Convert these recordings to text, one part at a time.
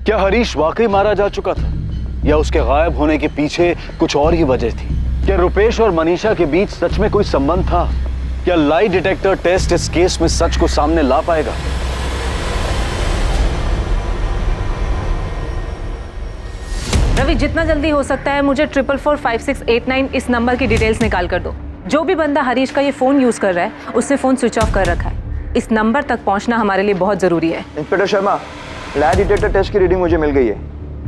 क्या हरीश वाकई मारा जा चुका था या उसके गायब होने के पीछे कुछ और ही वजह थी? क्या रुपेश और मनीषा के बीच सच में कोई संबंध था? क्या लाई डिटेक्टर टेस्ट इस केस में सच को सामने ला पाएगा? रवि, जितना जल्दी हो सकता है मुझे 444689 इस नंबर की डिटेल्स निकाल कर दो। जो भी बंदा हरीश का ये फोन यूज कर रहा है उसने फोन स्विच ऑफ कर रखा है। इस नंबर तक पहुंचना हमारे लिए बहुत जरूरी है। Inspector Sharma, lie detector test की रीडिंग मुझे मिल गई है।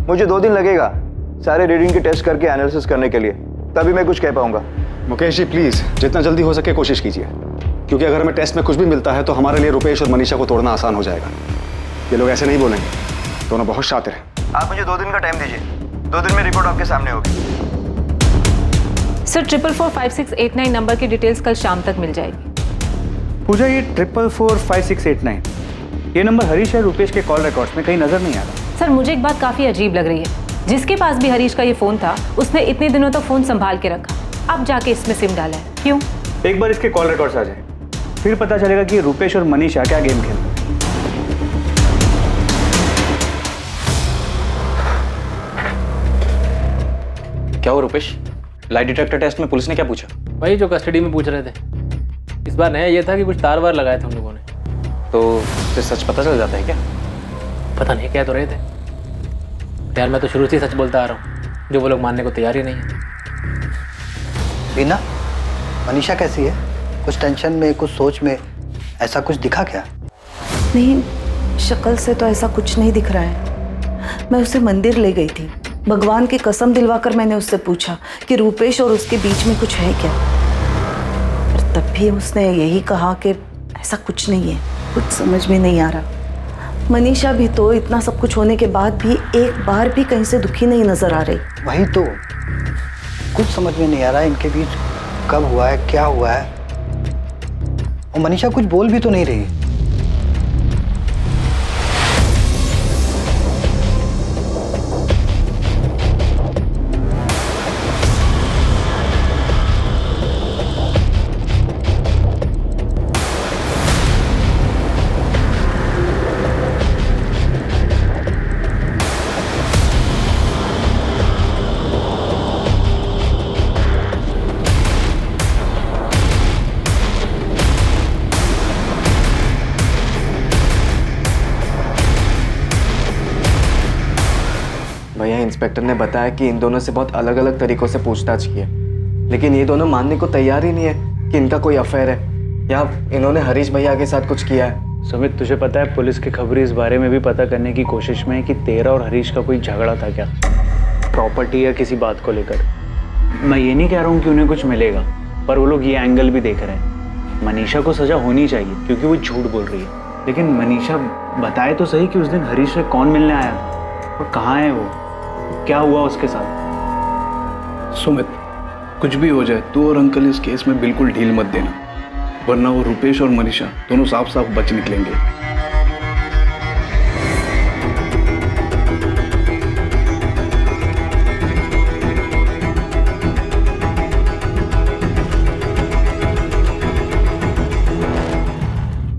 मुझे 2 दिन लगेगा सारे रीडिंग की टेस्ट करके एनालिसिस करने के लिए, तभी मैं कुछ कह पाऊंगा। मुकेश जी प्लीज जितना जल्दी हो सके कोशिश कीजिए, क्योंकि अगर हमें टेस्ट में कुछ भी मिलता है तो हमारे लिए रुपेश और मनीषा को तोड़ना आसान हो जाएगा। ये लोग ऐसे नहीं बोलेंगे, दोनों बहुत शातिर हैं। आप मुझे 2 दिन का टाइम दीजिए, 2 दिन में रिपोर्ट आपके सामने होगी। सर 444689 नंबर की डिटेल्स कल शाम तक मिल जाएगी। पूजा, ये 444689 ये नंबर हरीश और रुपेश के कॉल रिकॉर्ड्स में कहीं नजर नहीं आ रहा। सर मुझे एक बात काफी अजीब लग रही है। जिसके पास भी हरीश का ये फोन था उसने इतने दिनों तक फोन संभाल के रखा, अब जाके इसमें सिम डाला है, क्यों? एक बार इसके कॉल रिकॉर्ड्स आ जाए फिर पता चलेगा कि रुपेश और मनीषा क्या गेम खेल रहे हैं। क्या हो रुपेश, लाई डिटेक्टर टेस्ट में पुलिस ने क्या पूछा? वही जो कस्टडी में पूछ रहे थे। इस बार नया ये था कि कुछ तार वार लगाए थे उन लोगों ने। तो उससे सच पता चल जाता है क्या? पता नहीं, कह तो रहे थे। यार मैं तो शुरू से ही सच बोलता आ रहा हूँ, जो वो लोग मानने को तैयार ही नहीं है। बीना, मनीषा कैसी है? कुछ टेंशन में, कुछ सोच में, ऐसा कुछ दिखा क्या? नहीं, शक्ल से तो ऐसा कुछ नहीं दिख रहा है। मैं उसे मंदिर ले गई थी, भगवान की कसम दिलवाकर मैंने उससे पूछा कि रुपेश और उसके बीच में कुछ है क्या, पर तब भी उसने यही कहा कि ऐसा कुछ नहीं है। कुछ समझ में नहीं आ रहा। मनीषा भी तो इतना सब कुछ होने के बाद भी एक बार भी कहीं से दुखी नहीं नजर आ रही। वही तो, कुछ समझ में नहीं आ रहा इनके बीच कब हुआ है, क्या हुआ है। और मनीषा कुछ बोल भी तो नहीं रही। भैया, इंस्पेक्टर ने बताया कि इन दोनों से बहुत अलग अलग तरीकों से पूछताछ की है, लेकिन ये दोनों मानने को तैयार ही नहीं है कि इनका कोई अफेयर है या इन्होंने हरीश भैया के साथ कुछ किया है। सुमित, तुझे पता है पुलिस की खबरें इस बारे में भी पता करने की कोशिश में है कि तेरा और हरीश का कोई झगड़ा था क्या, प्रॉपर्टी या किसी बात को लेकर। मैं ये नहीं कह रहा हूँ कि उन्हें कुछ मिलेगा, पर वो लोग ये एंगल भी देख रहे हैं। मनीषा को सजा होनी चाहिए क्योंकि वो झूठ बोल रही है, लेकिन मनीषा बताए तो सही कि उस दिन हरीश से कौन मिलने आया और कहाँ है वो, क्या हुआ उसके साथ। सुमित, कुछ भी हो जाए तू और अंकल इस केस में बिल्कुल ढील मत देना, वरना वो रुपेश और मनीषा दोनों साफ साफ बच निकलेंगे।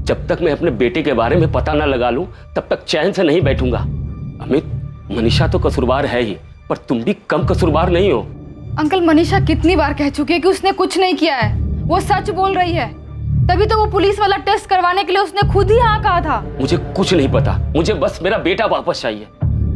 जब तक मैं अपने बेटे के बारे में पता न लगा लूं तब तक चैन से नहीं बैठूंगा। अमित, मनीषा तो कसूरवार है ही, पर तुम भी कम कसूरवार नहीं हो। अंकल, मनीषा कितनी बार कह चुकी है कि उसने कुछ नहीं किया है, वो सच बोल रही है। तभी तो वो पुलिस वाला टेस्ट करवाने के लिए उसने खुद ही हाँ कहा था। मुझे कुछ नहीं पता, मुझे बस मेरा बेटा वापस चाहिए।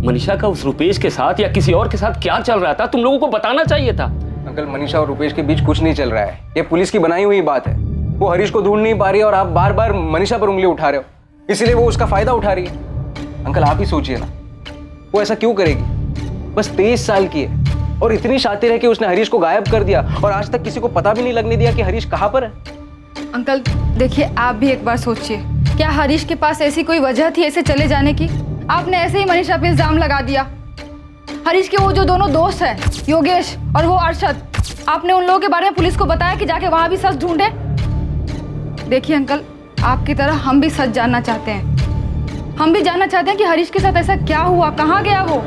मनीषा का उस रुपेश के साथ या किसी और के साथ क्या चल रहा था तुम लोगों को बताना चाहिए था। अंकल, मनीषा और रुपेश के बीच कुछ नहीं चल रहा है, ये पुलिस की बनाई हुई बात है। वो हरीश को ढूंढ नहीं पा रही है और आप बार बार मनीषा पर उंगली उठा रहे हो, इसलिए वो उसका फायदा उठा रही है। अंकल आप ही सोचिए ना, वो ऐसा क्यों करेगी? बस 23 साल की है और इतनी शातिर है कि उसने हरीश को गायब कर दिया और आज तक किसी को पता भी नहीं लगने दिया कि हरीश कहाँ पर है। अंकल देखिए, आप भी एक बार सोचिए, क्या हरीश के पास ऐसी कोई वजह थी ऐसे चले जाने की? आपने ऐसे ही मनीषा पे इल्जाम लगा दिया। हरीश के वो जो दोनों दोस्त हैं, योगेश और वो अरशद, आपने उन लोगों के बारे में पुलिस को बताया कि जाके वहां भी सच ढूंढे। देखिए अंकल, आपकी तरह हम भी सच जानना चाहते हैं। हम भी जानना चाहते हैं कि हरीश के साथ ऐसा क्या हुआ, कहाँ गया वो।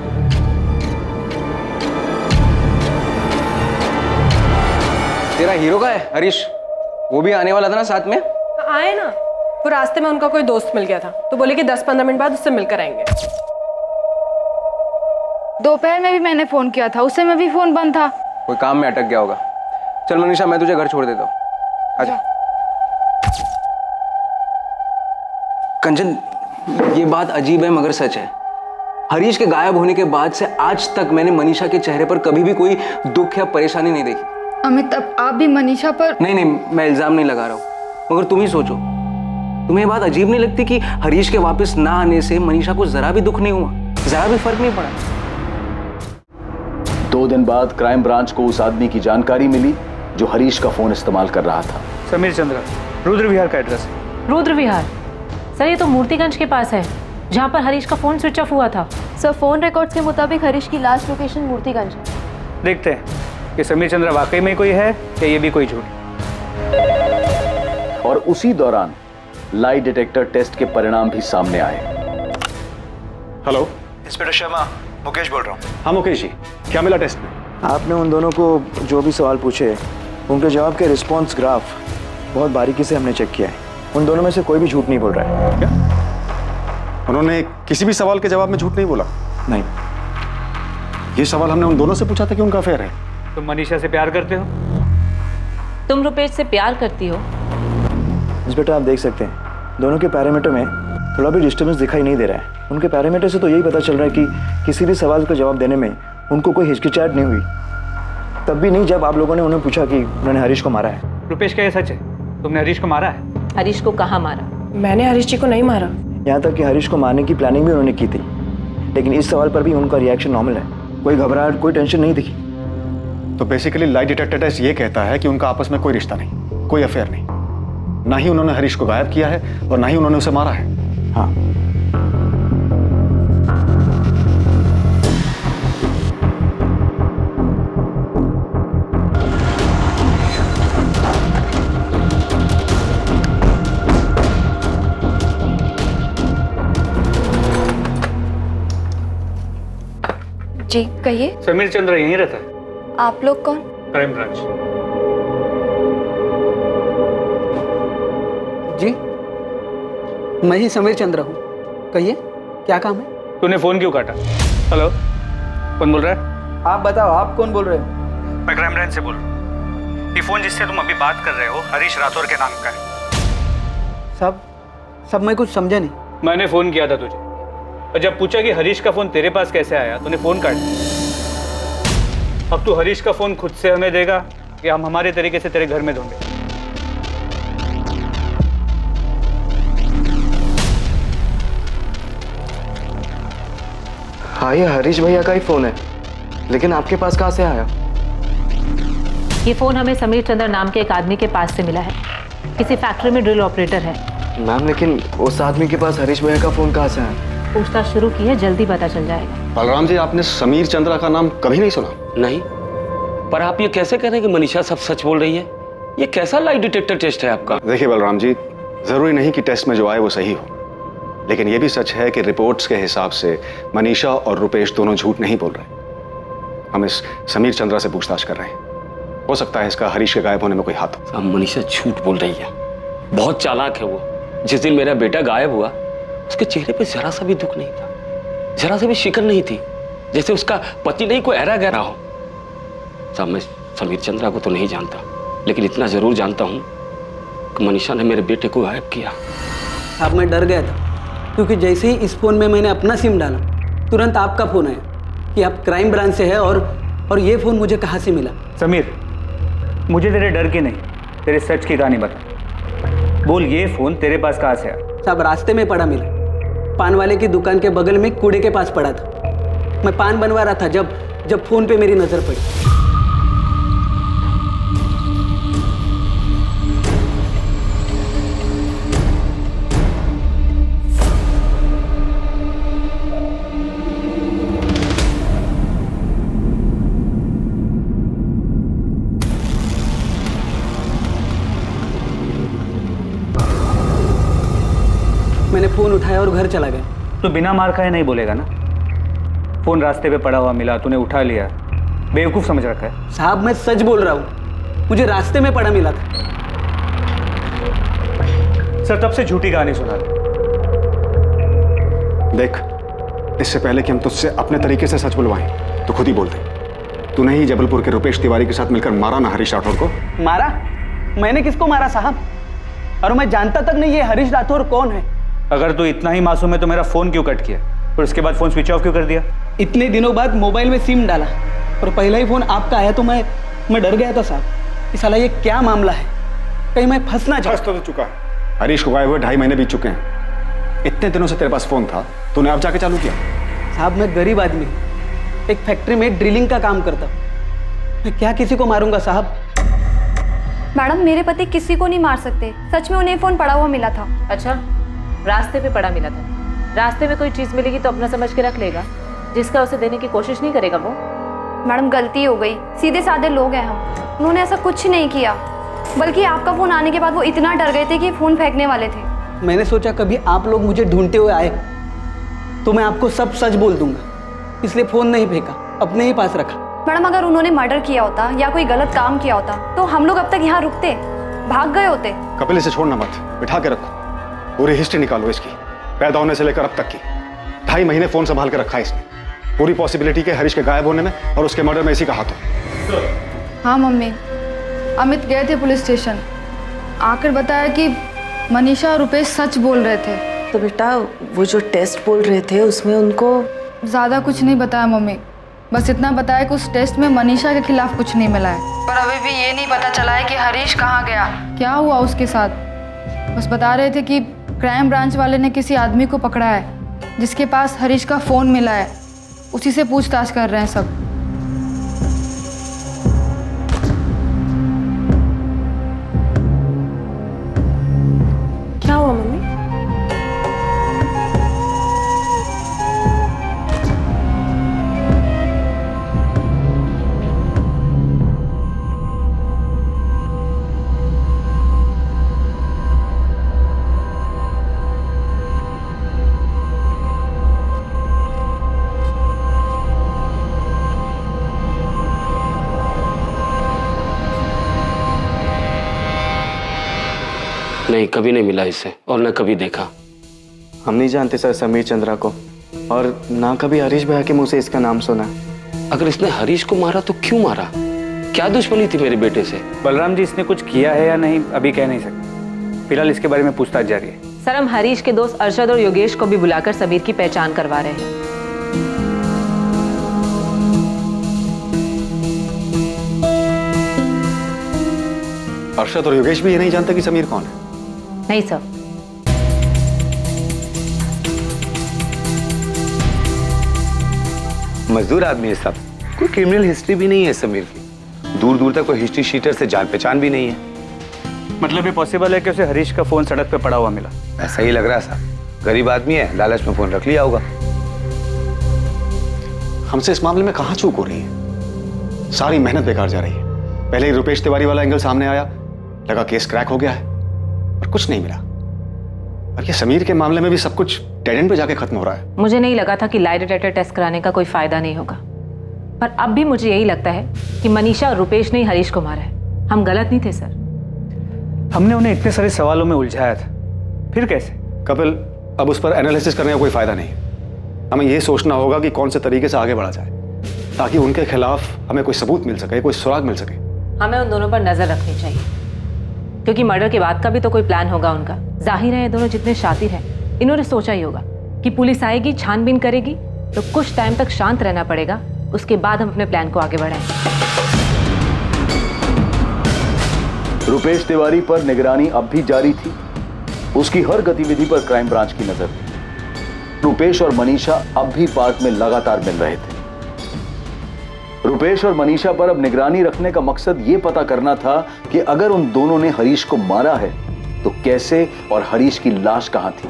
तेरा हीरो का है हरीश, वो भी आने वाला था ना साथ में? आए ना, वो रास्ते में उनका कोई दोस्त मिल गया था तो बोले कि 10-15 मिनट बाद उससे मिलकर आएंगे। दोपहर में भी मैंने फ़ोन किया था, उस समय भी फ़ोन बंद था। कोई काम में अटक गया होगा। चल मनीषा, मैं तुझे घर छोड़ देता हूँ। आजा। कंचन, ये बात अजीब है मगर सच है। हरीश के गायब होने के बाद से आज तक मैंने मनीषा के चेहरे पर कभी भी कोई दुख या परेशानी नहीं देखी। अमित, अब आप भी मनीषा पर... नहीं, मैं इल्जाम नहीं लगा रहा हूँ, मगर तुम ही सोचो, तुम्हें ये बात अजीब नहीं लगती कि हरीश के वापस ना आने से मनीषा को जरा भी दुख नहीं हुआ, जरा भी फर्क नहीं पड़ा? 2 दिन बाद क्राइम ब्रांच को उस आदमी की जानकारी मिली जो हरीश का फोन इस्तेमाल कर रहा था। समीर चंद्रा, रुद्र विहार का एड्रेस। रुद्र विहार? सर ये तो मूर्तिगंज के पास है, जहाँ पर हरीश का फोन स्विच ऑफ हुआ था। सर फोन रिकॉर्ड्स के मुताबिक हरीश की लास्ट लोकेशन मूर्तिगंज है। देखते हैं कि समीर चंद्रा वाकई में कोई है या ये भी कोई झूठ। और उसी दौरान लाई डिटेक्टर टेस्ट के परिणाम भी सामने आए। हेलो, इंस्पेक्टर शर्मा, मुकेश बोल रहा हूँ। हाँ मुकेश जी, क्या मिला टेस्ट में? आपने उन दोनों को जो भी सवाल पूछे, उनके जवाब के रिस्पॉन्स ग्राफ बहुत बारीकी से हमने चेक किया है। उन दोनों में से कोई भी झूठ नहीं बोल रहा है। क्या? उन्होंने किसी भी सवाल के जवाब में झूठ नहीं बोला? नहीं। ये सवाल हमने उन दोनों से पूछा था कि उनका अफेयर है। तुम मनीषा से प्यार करते हो? तुम रुपेश से प्यार करती हो? इंस्पेक्टर, आप देख सकते हैं दोनों के पैरामीटर में थोड़ा भी डिस्टर्बेंस दिखाई नहीं दे रहा है। उनके पैरामीटर से तो यही पता चल रहा है कि किसी भी सवाल का जवाब देने में उनको कोई हिचकिचाहट नहीं हुई। तब भी नहीं जब आप लोगों ने उन्हें पूछा कि उन्होंने हरीश को मारा है। रुपेश, क्या ये सच है? तुमने हरीश को मारा है? हरीश को कहाँ मारा? मैंने हरीश जी को नहीं मारा। यहाँ तक कि हरीश को मारने की प्लानिंग भी उन्होंने की थी, लेकिन इस सवाल पर भी उनका रिएक्शन नॉर्मल है। कोई घबराहट, कोई टेंशन नहीं दिखी। तो बेसिकली लाई डिटेक्टर टेस्ट ये कहता है कि उनका आपस में कोई रिश्ता नहीं, कोई अफेयर नहीं। ना ही उन्होंने हरीश को गायब किया है और ना ही उन्होंने उसे मारा है। हाँ। जी कहिए। समीर चंद्रा यहीं रहता है? आप लोग कौन? Crime branch. जी, मैं ही समीर चंद्रा हूँ। कहिए, क्या काम है? तूने फोन क्यों काटा? हेलो, कौन बोल रहा है? आप बताओ, आप कौन बोल रहे हो? मैं क्राइम ब्रांच से बोल रहा हूँ। ये फोन जिससे तुम अभी बात कर रहे हो हरीश राठौर के नाम का है। सब मैं कुछ समझा नहीं। मैंने फोन किया था तुझे, और जब पूछा कि हरीश का फोन तेरे पास कैसे आया, तूने फोन काट दिया। अब तू हरीश का फोन खुद से हमें देगा या हम हमारे तरीके से तेरे घर में ढूंढे? हाँ, ये हरीश भैया का ही फोन है, लेकिन आपके पास कहाँ से आया? ये फोन हमें समीर चंद्र नाम के एक आदमी के पास से मिला है। किसी फैक्ट्री में ड्रिल ऑपरेटर है। मैम, लेकिन उस आदमी के पास हरीश भैया का फोन कहाँ से आया? पूछताछ शुरू की है, जल्दी पता चल जाएगा। बलराम जी, आपने समीर चंद्रा का नाम कभी नहीं सुना? नहीं, पर आप ये कैसे कह रहे हैं कि मनीषा सब सच बोल रही है? ये कैसा लाई डिटेक्टर टेस्ट है आपका? देखिए बलराम जी, जरूरी नहीं कि टेस्ट में जो आए वो सही हो, लेकिन ये भी सच है कि रिपोर्ट्स के हिसाब से मनीषा और रुपेश दोनों झूठ नहीं बोल रहे। हम इस समीर चंद्रा से पूछताछ कर रहे हैं, हो सकता है इसका हरीश के गायब होने में कोई हाथ हो। अब मनीषा झूठ बोल रही है, बहुत चालाक है वो। जिस दिन मेरा बेटा गायब हुआ, उसके चेहरे पे जरा सा भी दुख नहीं था, जरा सा भी शिकन नहीं थी, जैसे उसका पति नहीं कोई ऐरा गहरा हो। साहब, मैं समीर चंद्रा को तो नहीं जानता, लेकिन इतना जरूर जानता हूँ कि मनीषा ने मेरे बेटे को गायब किया। अब मैं डर गया था, क्योंकि जैसे ही इस फोन में मैंने अपना सिम डाला, तुरंत आपका फोन आया कि आप क्राइम ब्रांच से है और ये फोन मुझे कहाँ से मिला? समीर, मुझे तेरे डर की नहीं, तेरे सच की कहानी बता। बोल, ये फोन तेरे पास कहाँ से आया? साहब, रास्ते में पड़ा मिला। पान वाले की दुकान के बगल में कूड़े के पास पड़ा था। मैं पान बनवा रहा था जब फोन पे मेरी नजर पड़ी। मैंने फोन उठाया और घर चला गया। तो बिना मार खाए नहीं बोलेगा ना? फोन रास्ते पे पड़ा हुआ मिला, तूने उठा लिया, बेवकूफ समझ रखा है? साहब, मैं सच बोल रहा हूँ, मुझे रास्ते में पड़ा मिला था। सर, तब से झूठी कहानी सुना रहे। देख, इससे पहले कि हम तुझसे अपने तरीके से सच बुलवाएं तो खुद ही बोल दे, तूने ही जबलपुर के रुपेश तिवारी के साथ मिलकर मारा ना हरीश राठौर को? मारा? मैंने किसको मारा साहब? और मैं जानता तक नहीं ये हरीश राठौर कौन है। अगर तू इतना ही मासूम है तो मेरा फोन क्यों कट किया और उसके बाद फोन स्विच ऑफ क्यों कर दिया? इतने दिनों बाद मोबाइल में सिम डाला और पहला ही फोन आपका आया तो मैं डर गया था साहब। साला ये क्या मामला है, कहीं मैं फंसना चाहता। तो चुका है, हरीश को गायब हुए 2.5 महीने बीत चुके हैं। इतने दिनों से तेरे पास फोन था, तूने अब जाके चालू किया? साहब मैं गरीब आदमी, एक फैक्ट्री में ड्रिलिंग का काम करता हूँ, मैं क्या किसी को मारूंगा साहब? मैडम मेरे पति किसी को नहीं मार सकते, सच में उन्हें फोन पड़ा हुआ मिला था। अच्छा, रास्ते पे पड़ा मिला था। रास्ते में कोई चीज़ मिलेगी तो अपना समझ के रख लेगा, जिसका उसे देने की कोशिश नहीं करेगा वो। मैडम गलती हो गई, सीधे साधे लोग हैं हम, उन्होंने ऐसा कुछ नहीं किया। बल्कि आपका फ़ोन आने के बाद वो इतना डर गए थे कि फ़ोन फेंकने वाले थे। मैंने सोचा कभी आप लोग मुझे ढूंढते हुए आए तो मैं आपको सब सच बोल दूंगा, इसलिए फ़ोन नहीं फेंका, अपने ही पास रखा। मैडम अगर उन्होंने मर्डर किया होता या कोई गलत काम किया होता तो हम लोग अब तक यहाँ रुकते, भाग गए होते। कपिल इसे छोड़ना मत, बिठा के रखो, पूरी हिस्ट्री निकालो इसकी, पैदा होने से लेकर अब तक की। 2.5 महीने फोन संभाल के रखा है इसने, पूरी पॉसिबिलिटी के हरीश के गायब होने में और उसके मर्डर में इसी का हाथ हो। हाँ मम्मी, अमित गए थे पुलिस स्टेशन, आकर बताया कि मनीषा और रुपेश सच बोल रहे थे। तो बेटा वो जो टेस्ट बोल रहे थे उसमें उनको ज़्यादा कुछ नहीं बताया मम्मी, बस इतना बताया कि उस टेस्ट में मनीषा के खिलाफ कुछ नहीं मिला है। पर अभी भी ये नहीं पता चला है कि हरीश कहाँ गया, क्या हुआ उसके साथ। बस बता रहे थे कि क्राइम ब्रांच वाले ने किसी आदमी को पकड़ा है जिसके पास हरीश का फ़ोन मिला है, उसी से पूछताछ कर रहे हैं सब। क्या हुआ मम्मी? नहीं, कभी नहीं मिला इससे और न कभी देखा। हम नहीं जानते सर समीर चंद्रा को, और ना कभी हरीश भैया के मुंह से इसका नाम सुना। अगर इसने हरीश को मारा तो क्यों मारा? क्या दुश्मनी थी मेरे बेटे से? बलराम जी, इसने कुछ किया है या नहीं अभी कह नहीं सकते, फिलहाल इसके बारे में पूछताछ जारी है। सर, हम हरीश के दोस्त अरशद और योगेश को भी बुलाकर समीर की पहचान करवा रहे हैं। अरशद और योगेश भी ये नहीं जानते कि समीर कौन है? नहीं सर। मजदूर आदमी है सब, कोई क्रिमिनल हिस्ट्री भी नहीं है समीर की, दूर दूर तक कोई हिस्ट्री शीटर से जान पहचान भी नहीं है। मतलब ये पॉसिबल है कि उसे हरीश का फोन सड़क पे पड़ा हुआ मिला? ऐसा ही लग रहा है साहब, गरीब आदमी है, लालच में फोन रख लिया होगा। हमसे इस मामले में कहाँ चूक हो रही है? सारी मेहनत बेकार जा रही है। पहले ही रुपेश तिवारी वाला एंगल सामने आया, लगा केस क्रैक हो गया है, और कुछ नहीं मिला। और ये समीर के मामले में भी सब कुछ डेड एंड पे जाके खत्म हो रहा है। मुझे नहीं लगा था कि लाई डिटेक्टर टेस्ट कराने का कोई फायदा नहीं होगा, पर अब भी मुझे यही लगता है कि मनीषा और रुपेश ने ही हरीश को मारा है। हम गलत नहीं थे सर। हमने उन्हें इतने सारे सवालों में उलझाया था, फिर कैसे? कपिल, अब उस पर एनालिसिस करने का कोई फायदा नहीं। हमें यह सोचना होगा कि कौन से तरीके से आगे बढ़ा जाए ताकि उनके खिलाफ हमें कोई सबूत मिल सके, कोई सुराग मिल सके। हमें उन दोनों पर नजर रखनी चाहिए, क्योंकि मर्डर के बाद का भी तो कोई प्लान होगा उनका। जाहिर है ये दोनों जितने शातिर हैं, इन्होंने सोचा ही होगा कि पुलिस आएगी, छानबीन करेगी, तो कुछ टाइम तक शांत रहना पड़ेगा, उसके बाद हम अपने प्लान को आगे बढ़ाएंगे। रुपेश तिवारी पर निगरानी अब भी जारी थी, उसकी हर गतिविधि पर क्राइम ब्रांच की नजर थी। रुपेश और मनीषा अब भी पार्क में लगातार मिल रहे थे। रुपेश और मनीषा पर अब निगरानी रखने का मकसद यह पता करना था कि अगर उन दोनों ने हरीश को मारा है तो कैसे, और हरीश की लाश कहां थी।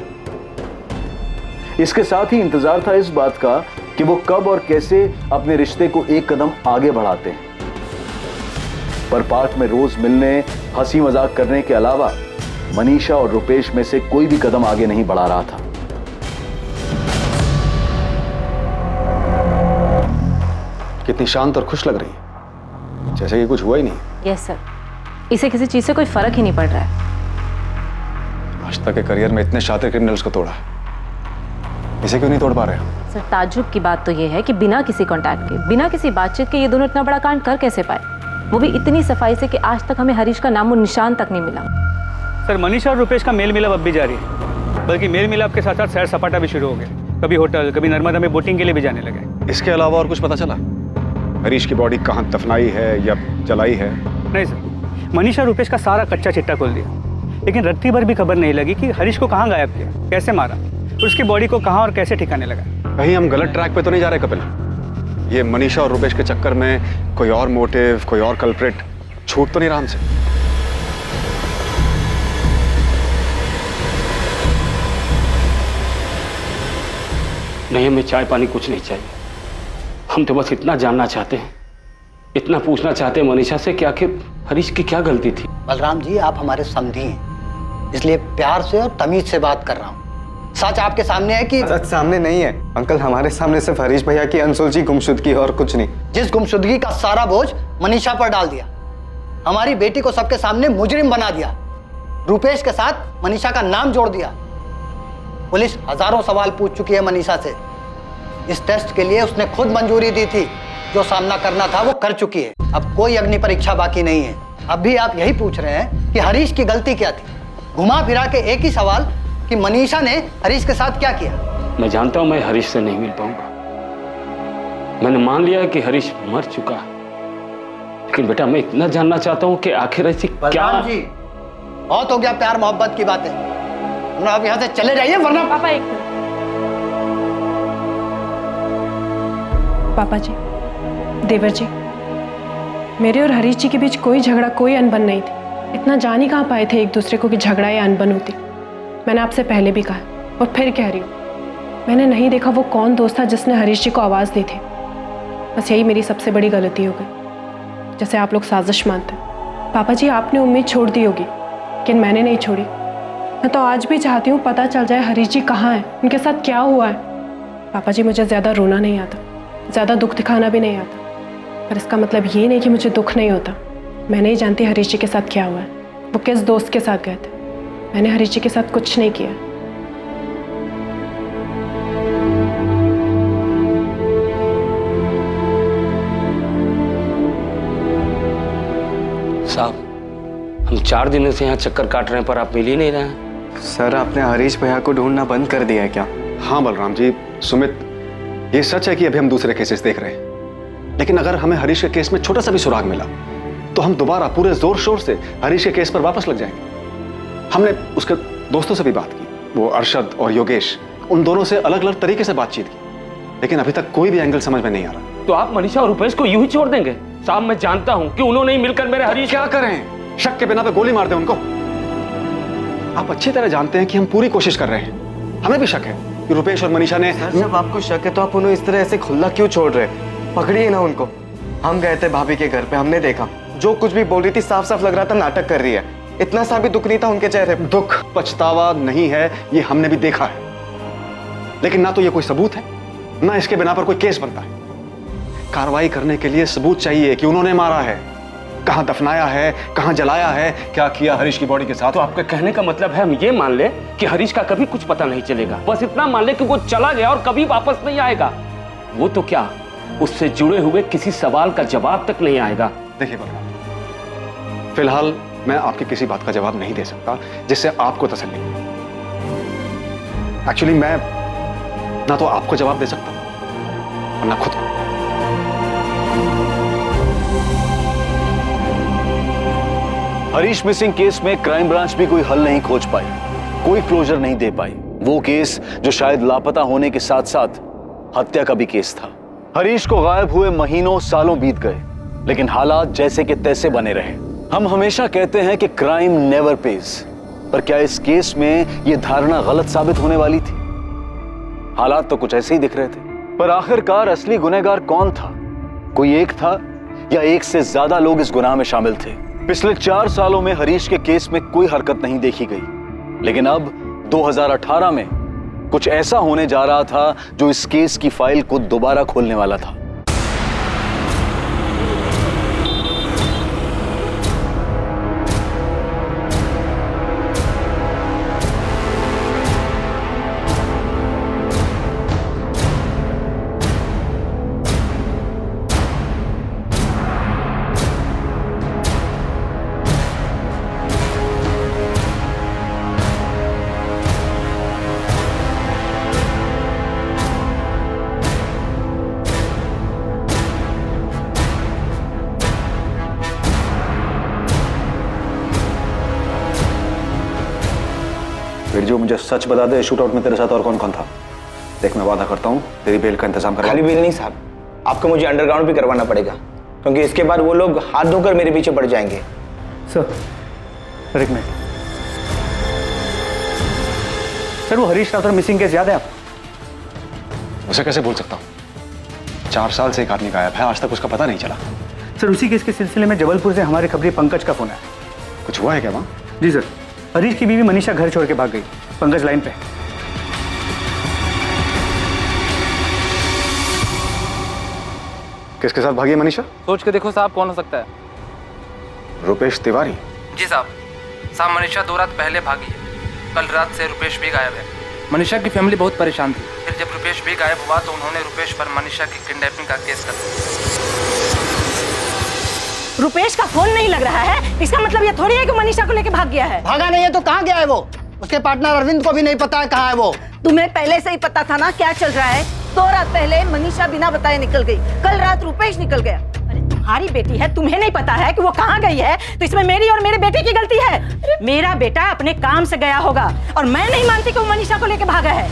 इसके साथ ही इंतजार था इस बात का कि वो कब और कैसे अपने रिश्ते को एक कदम आगे बढ़ाते हैं। पर पार्क में रोज मिलने, हंसी मजाक करने के अलावा मनीषा और रुपेश में से कोई भी कदम आगे नहीं बढ़ा रहा था। कितनी शांत और खुश लग रही है, जैसे कि कुछ हुआ ही नहीं। यस सर, इसे किसी चीज से कोई फर्क ही नहीं पड़ रहा है। आज तक के करियर में इतने शातिर क्रिमिनल्स को तोड़ा है, इसे क्यों नहीं तोड़ पा रहे? सर ताज्जुब की बात तो ये है कि बिना किसी कांटेक्ट के, बिना किसी बातचीत के ये दोनों इतना बड़ा कांड कर कैसे पाए, वो भी इतनी सफाई से कि आज तक हमें हरीश का नाम और निशान तक नहीं मिला। सर मनीषा और रुपेश का मेल मिलाप अब भी जारी है, बल्कि मेल मिलाप के साथ साथ सैर सपाटा भी शुरू हो गया। कभी होटल, कभी नर्मदा में बोटिंग के लिए भी जाने लगे। इसके अलावा और कुछ पता चला? हरीश की बॉडी कहाँ दफनाई है या जलाई है? नहीं सर, मनीषा और रुपेश का सारा कच्चा चिट्टा खोल दिया, लेकिन रत्ती भर भी खबर नहीं लगी कि हरीश को कहाँ गायब किया, कैसे मारा, और उसकी बॉडी को कहाँ और कैसे ठिकाने लगा। कहीं हम गलत ट्रैक पे तो नहीं जा रहे कपिल? ये मनीषा और रुपेश के चक्कर में कोई और मोटिव, कोई और कल्प्रिट छूट तो नहीं रहा हमसे? नहीं, हमें चाय पानी कुछ नहीं चाहिए। हम तो बस इतना जानना चाहते हैं, इतना पूछना चाहते हैं मनीषा से कि आखिर हरीश की क्या गलती थी। बलराम जी, आप हमारे समधी हैं, इसलिए प्यार से और तमीज से बात कर रहा हूँ। सच आपके सामने है कि? सच सामने नहीं है अंकल, हमारे सामने सिर्फ हरीश भैया की अनसुलझी गुमशुदगी और कुछ नहीं। जिस गुमशुदगी का सारा बोझ मनीषा पर डाल दिया, हमारी बेटी को सबके सामने मुजरिम बना दिया, रुपेश के साथ मनीषा का नाम जोड़ दिया। पुलिस हजारों सवाल पूछ चुकी है मनीषा से। इस टेस्ट के लिए उसने खुद मंजूरी दी थी, जो सामना करना था वो कर चुकी है। अब कोई अग्नि परीक्षा बाकी नहीं है। अब भी आप यही पूछ रहे हैं कि हरीश की गलती क्या थी। घुमा फिरा के एक ही सवाल कि मनीषा ने हरीश के साथ क्या किया। मैं जानता हूं मैं हरीश से नहीं मिल पाऊंगा। मैंने मान लिया कि हरीश मर चुका है, लेकिन बेटा मैं इतना जानना चाहता हूं कि आखिर ऐसी क्या। जी बहुत हो गया प्यार मोहब्बत की बातें, आप यहाँ से चले जाइए वरना। पापा एक मिनट। पापा जी, देवर जी, मेरे और हरीश जी के बीच कोई झगड़ा, कोई अनबन नहीं थी। इतना जान ही कहाँ पाए थे एक दूसरे को कि झगड़ा या अनबन होती। मैंने आपसे पहले भी कहा और फिर कह रही हूँ, मैंने नहीं देखा वो कौन दोस्त था जिसने हरीश जी को आवाज़ दी थी। बस यही मेरी सबसे बड़ी गलती हो गई, जैसे आप लोग साजिश मानते हैं। पापा जी, आपने उम्मीद छोड़ दी होगी, लेकिन मैंने नहीं छोड़ी। मैं तो आज भी चाहती हूँ पता चल जाए हरीश जी कहाँ हैं, उनके साथ क्या हुआ है। पापा जी, मुझे ज़्यादा रोना नहीं आता, ज़्यादा दुख दिखाना भी नहीं आता, पर इसका मतलब ये नहीं कि मुझे दुख नहीं होता। मैं नहीं जानती हरीश जी के साथ क्या हुआ है, वो किस दोस्त के साथ गए थे। मैंने हरीश जी के साथ कुछ नहीं किया। साहब, हम 4 दिनों से यहाँ चक्कर काट रहे हैं पर आप मिल ही नहीं रहे हैं। सर, आपने हरीश भैया को ढूंढना बंद कर दिया है क्या? हाँ बलराम जी, सुमित, ये सच है कि अभी हम दूसरे केसेस देख रहे हैं, लेकिन अगर हमें हरीश के केस में छोटा सा भी सुराग मिला तो हम दोबारा पूरे जोर शोर से हरीश के केस पर वापस लग जाएंगे। हमने उसके दोस्तों से भी बात की, वो अरशद और योगेश, उन दोनों से अलग अलग तरीके से बातचीत की, लेकिन अभी तक कोई भी एंगल समझ में नहीं आ रहा। तो आप मनीषा और रुपेश को यूं ही छोड़ देंगे? साहब, मैं जानता हूं कि उन्होंने ही मिलकर मेरे हरीश। क्या करें? शक के बिना पे गोली मार दें उनको? आप अच्छी तरह जानते हैं कि हम पूरी कोशिश कर रहे हैं। हमें भी शक है कि रुपेश और मनीषा ने। सर, जब आपको शक है तो आप उन्हें इस तरह ऐसे खुला क्यों छोड़ रहे? पकड़िए ना उनको। हम गए थे भाभी के घर पे, हमने देखा जो कुछ भी बोल रही थी साफ साफ लग रहा था नाटक कर रही है। इतना सा भी दुख नहीं था उनके चेहरे पे। दुख पछतावा नहीं है, ये हमने भी देखा है, लेकिन ना तो ये कोई सबूत है, ना इसके बिना पर कोई केस बनता है। कार्रवाई करने के लिए सबूत चाहिए कि उन्होंने मारा है, कहां दफनाया है, कहां जलाया है, क्या किया हरीश की बॉडी के साथ। तो आपका कहने का मतलब है हम ये मान ले कि हरीश का कभी कुछ पता नहीं चलेगा, बस इतना मान ले कि वो चला गया और कभी वापस नहीं आएगा। वो तो क्या, उससे जुड़े हुए किसी सवाल का जवाब तक नहीं आएगा। देखिए बलराम, फिलहाल मैं आपकी किसी बात का जवाब नहीं दे सकता जिससे आपको तसल्ली हो। एक्चुअली मैं ना तो आपको जवाब दे सकता और ना खुद को। हरीश मिसिंग केस में क्राइम ब्रांच भी कोई हल नहीं खोज पाई, कोई क्लोजर नहीं दे पाई। वो केस जो शायद लापता होने के साथ साथ हत्या का भी केस था। हरीश को गायब हुए महीनों सालों बीत गए, लेकिन हालात जैसे के तैसे बने रहे। हम हमेशा कहते हैं कि क्राइम नेवर पेज, पर क्या इस केस में यह धारणा गलत साबित होने वाली थी? हालात तो कुछ ऐसे ही दिख रहे थे, पर आखिरकार असली गुनहगार कौन था? कोई एक था या एक से ज्यादा लोग इस गुनाह में शामिल थे? पिछले 4 सालों में हरीश के केस में कोई हरकत नहीं देखी गई, लेकिन अब 2018 में कुछ ऐसा होने जा रहा था जो इस केस की फाइल को दोबारा खोलने वाला था। बिरजू मुझे सच बता दे, शूट आउट में तेरे साथ और कौन कौन था? देख मैं वादा करता हूँ तेरी बेल का इंतजाम करवा। खाली बेल नहीं साहब, आपको मुझे अंडरग्राउंड भी करवाना पड़ेगा, क्योंकि इसके बाद वो लोग हाथ धोकर मेरे पीछे पड़ जाएंगे। सर एक मिनट सर, वो हरीश राठौर मिसिंग केस याद है आप? उसे कैसे भूल सकता हूँ? 4 साल से एक आदमी गायब है, आज तक उसका पता नहीं चला। सर उसी केस के सिलसिले में जबलपुर से हमारे खबरी पंकज का फोन आया। कुछ हुआ है क्या वहाँ? जी सर, हरीश की बीवी मनीषा घर छोड़ के भाग गई। पंकज लाइन पे। किसके साथ भागी है मनीषा? सोच के देखो साहब, कौन हो सकता है? रुपेश तिवारी? जी साहब, मनीषा 2 रात पहले भागी है। कल रात से रुपेश भी गायब है। मनीषा की फैमिली बहुत परेशान थी। फिर जब रुपेश भी गायब हुआ तो उन्होंने रुपेश पर मनीषा की किडनैपिंग का केस कर दिया। रुपेश का फोन नहीं लग रहा है, इसका मतलब ये थोड़ी है कि मनीषा को लेके भाग गया है। भागा नहीं है तो कहाँ गया है वो? उसके पार्टनर अरविंद को भी नहीं पता है कहाँ है वो। तुम्हें पहले से ही पता था ना क्या चल रहा है? 2 रात पहले मनीषा बिना बताए निकल गई, कल रात रुपेश निकल गया। अरे तुम्हारी बेटी है, तुम्हें नहीं पता है कि वो कहाँ गई है? तो इसमें मेरी और मेरे बेटे की गलती है। मेरा बेटा अपने काम से गया होगा और मैं नहीं मानती कि वो मनीषा को लेके भागा है।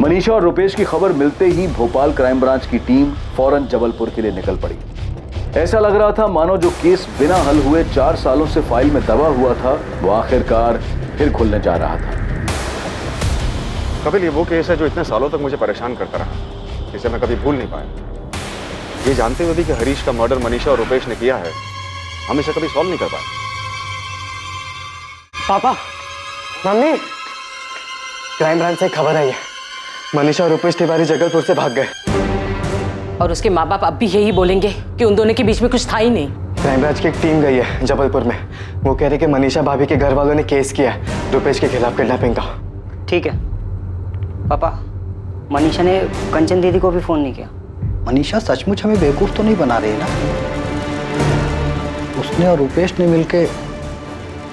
मनीषा और रुपेश की खबर मिलते ही भोपाल क्राइम ब्रांच की टीम फौरन जबलपुर के लिए निकल पड़ी। ऐसा लग रहा था मानो जो केस बिना हल हुए 4 सालों से फाइल में दबा हुआ था, वो आखिरकार फिर खुलने जा रहा था। कपिल, ये वो केस है जो इतने सालों तक मुझे परेशान करता रहा, जिसे मैं कभी भूल नहीं पाया। ये जानते हुए भी कि हरीश का मर्डर मनीषा और रुपेश ने किया है, हम इसे कभी सॉल्व नहीं कर पाए। पापा, मम्मी, क्राइम ब्रांच से खबर आई है, मनीषा और रुपेश तिवारी जबलपुर से भाग गए। और उसके माँ बाप अब भी यही बोलेंगे कि उन दोनों के बीच में कुछ था ही नहीं। क्राइम ब्रांच की एक टीम गई है जबलपुर में। वो कह रहे कि मनीषा भाभी के घर वालों ने केस किया है रुपेश के खिलाफ किडनैपिंग का। ठीक है पापा, मनीषा ने कंचन दीदी को भी फोन नहीं किया। मनीषा सचमुच हमें बेवकूफ तो नहीं बना रही है ना? उसने और रुपेश ने मिलके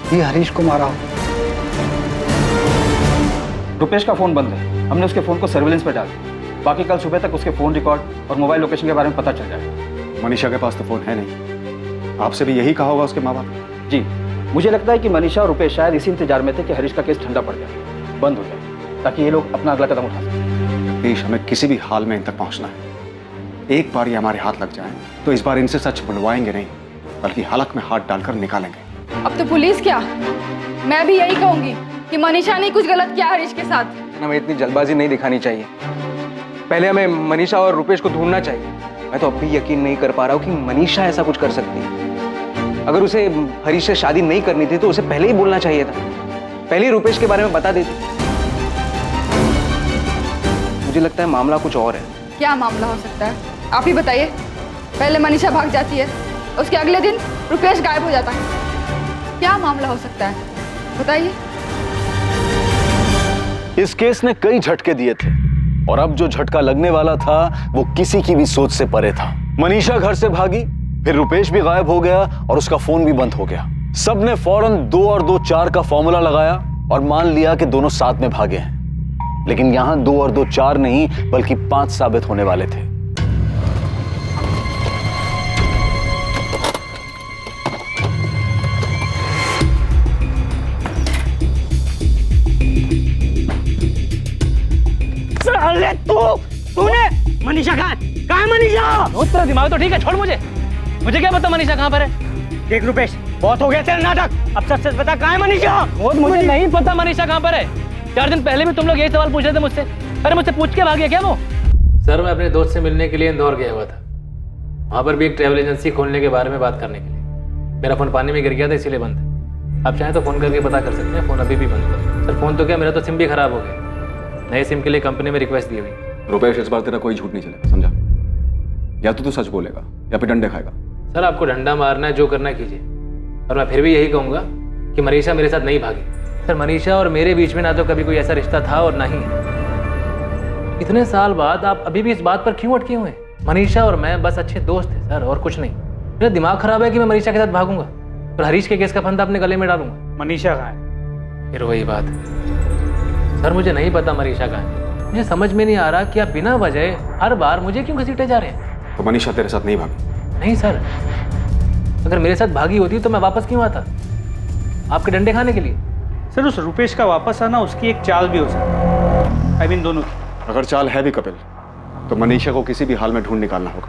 ही हरीश को मारा हो। रुपेश का फोन बंद है, हमने उसके फोन को सर्विलेंस पर डाल दिया। बाकी कल सुबह तक उसके फोन रिकॉर्ड और मोबाइल लोकेशन के बारे में पता चल जाएगा। मनीषा के पास तो फोन है नहीं। आपसे भी यही कहा होगा उसके माँ बाप? जी, मुझे लगता है कि मनीषा और रुपेश शायद इसी इंतजार में थे कि हरीश का केस ठंडा पड़ जाए, बंद हो जाए, ताकि ये लोग अपना अगला कदम उठा सकें। हरीश, हमें किसी भी हाल में इन तक पहुंचना है। एक बार ये हमारे हाथ लग जाए तो इस बार इनसे सच बनवाएंगे नहीं, बल्कि हलक में हाथ डालकर निकालेंगे। अब तो पुलिस क्या, मैं भी यही कहूंगी कि मनीषा ने कुछ गलत किया हरीश के साथ। हमें इतनी जल्दबाजी नहीं दिखानी चाहिए। पहले हमें मनीषा और रुपेश को ढूंढना चाहिए। मैं तो अब भी यकीन नहीं कर पा रहा हूँ कि मनीषा ऐसा कुछ कर सकती है। अगर उसे हरीश से शादी नहीं करनी थी तो उसे पहले ही बोलना चाहिए था, पहले ही रुपेश के बारे में बता देती। मुझे लगता है मामला कुछ और है। क्या मामला हो सकता है, आप ही बताइए। पहले मनीषा भाग जाती है, उसके अगले दिन रुपेश गायब हो जाता है। क्या मामला हो सकता है, बताइए। इस केस ने कई झटके दिए थे और अब जो झटका लगने वाला था वो किसी की भी सोच से परे था। मनीषा घर से भागी, फिर रुपेश भी गायब हो गया और उसका फोन भी बंद हो गया। सबने फौरन 2 और 2 4 का फॉर्मूला लगाया और मान लिया कि दोनों साथ में भागे हैं। लेकिन यहां 2 और 2 4 नहीं बल्कि 5 साबित होने वाले थे। अरे तूने मनीषा कहाँ है मनीषा? तेरा दिमाग तो ठीक है, छोड़ मुझे क्या पता मनीषा कहाँ पर है। देख रुपेश, बहुत हो गया तेरा नाटक, अब सच सच बता कहाँ है मनीषा? मुझे नहीं पता मनीषा कहाँ पर है। 4 दिन पहले भी तुम लोग यही सवाल पूछ रहे थे मुझसे। अरे मुझसे पूछ के भाग गया क्या वो? सर, मैं अपने दोस्त से मिलने के लिए इंदौर गया हुआ था। वहाँ पर भी एक ट्रैवल एजेंसी खोलने के बारे में बात करने के लिए। मेरा फोन पानी में गिर गया था, इसीलिए बंद है। आप चाहें तो फोन करके पता कर सकते हैं, फोन अभी भी बंद है। सर फोन तो क्या, मेरा तो सिम भी खराब हो गया। नए सिम के लिए कंपनी में रिक्वेस्ट दी हुई। रुपेश, इस बार तेरा कोई झूठ नहीं चलेगा, समझा? या तो तू सच बोलेगा या फिर डंडे खाएगा। सर आपको डंडा मारना है, जो करना है कीजिए, और मैं फिर भी यही कहूँगा कि मनीषा मेरे साथ नहीं भागी। सर मनीषा और मेरे बीच में ना तो कभी कोई ऐसा रिश्ता था और ना ही है। इतने साल बाद आप अभी भी इस बात पर क्यों अटके हुए हैं? मनीषा और मैं बस अच्छे दोस्त थे सर, और कुछ नहीं। मेरा दिमाग खराब है कि मैं मनीषा के साथ भागूंगा और हरीश के केस का फंदा अपने गले में डालूंगा। मनीषा कहाँ है? फिर वही बात सर, मुझे नहीं पता मनीषा कहाँ है। मुझे समझ में नहीं आ रहा कि आप बिना वजह हर बार मुझे क्यों घसीटे जा रहे हैं। तो मनीषा तेरे साथ नहीं भागी? नहीं सर, अगर मेरे साथ भागी होती तो मैं वापस क्यों आता? आपके डंडे खाने के लिए? सर उस रुपेश का वापस आना उसकी एक चाल भी हो सकती है, दोनों की। अगर चाल है भी कपिल, तो मनीषा को किसी भी हाल में ढूंढ निकालना होगा।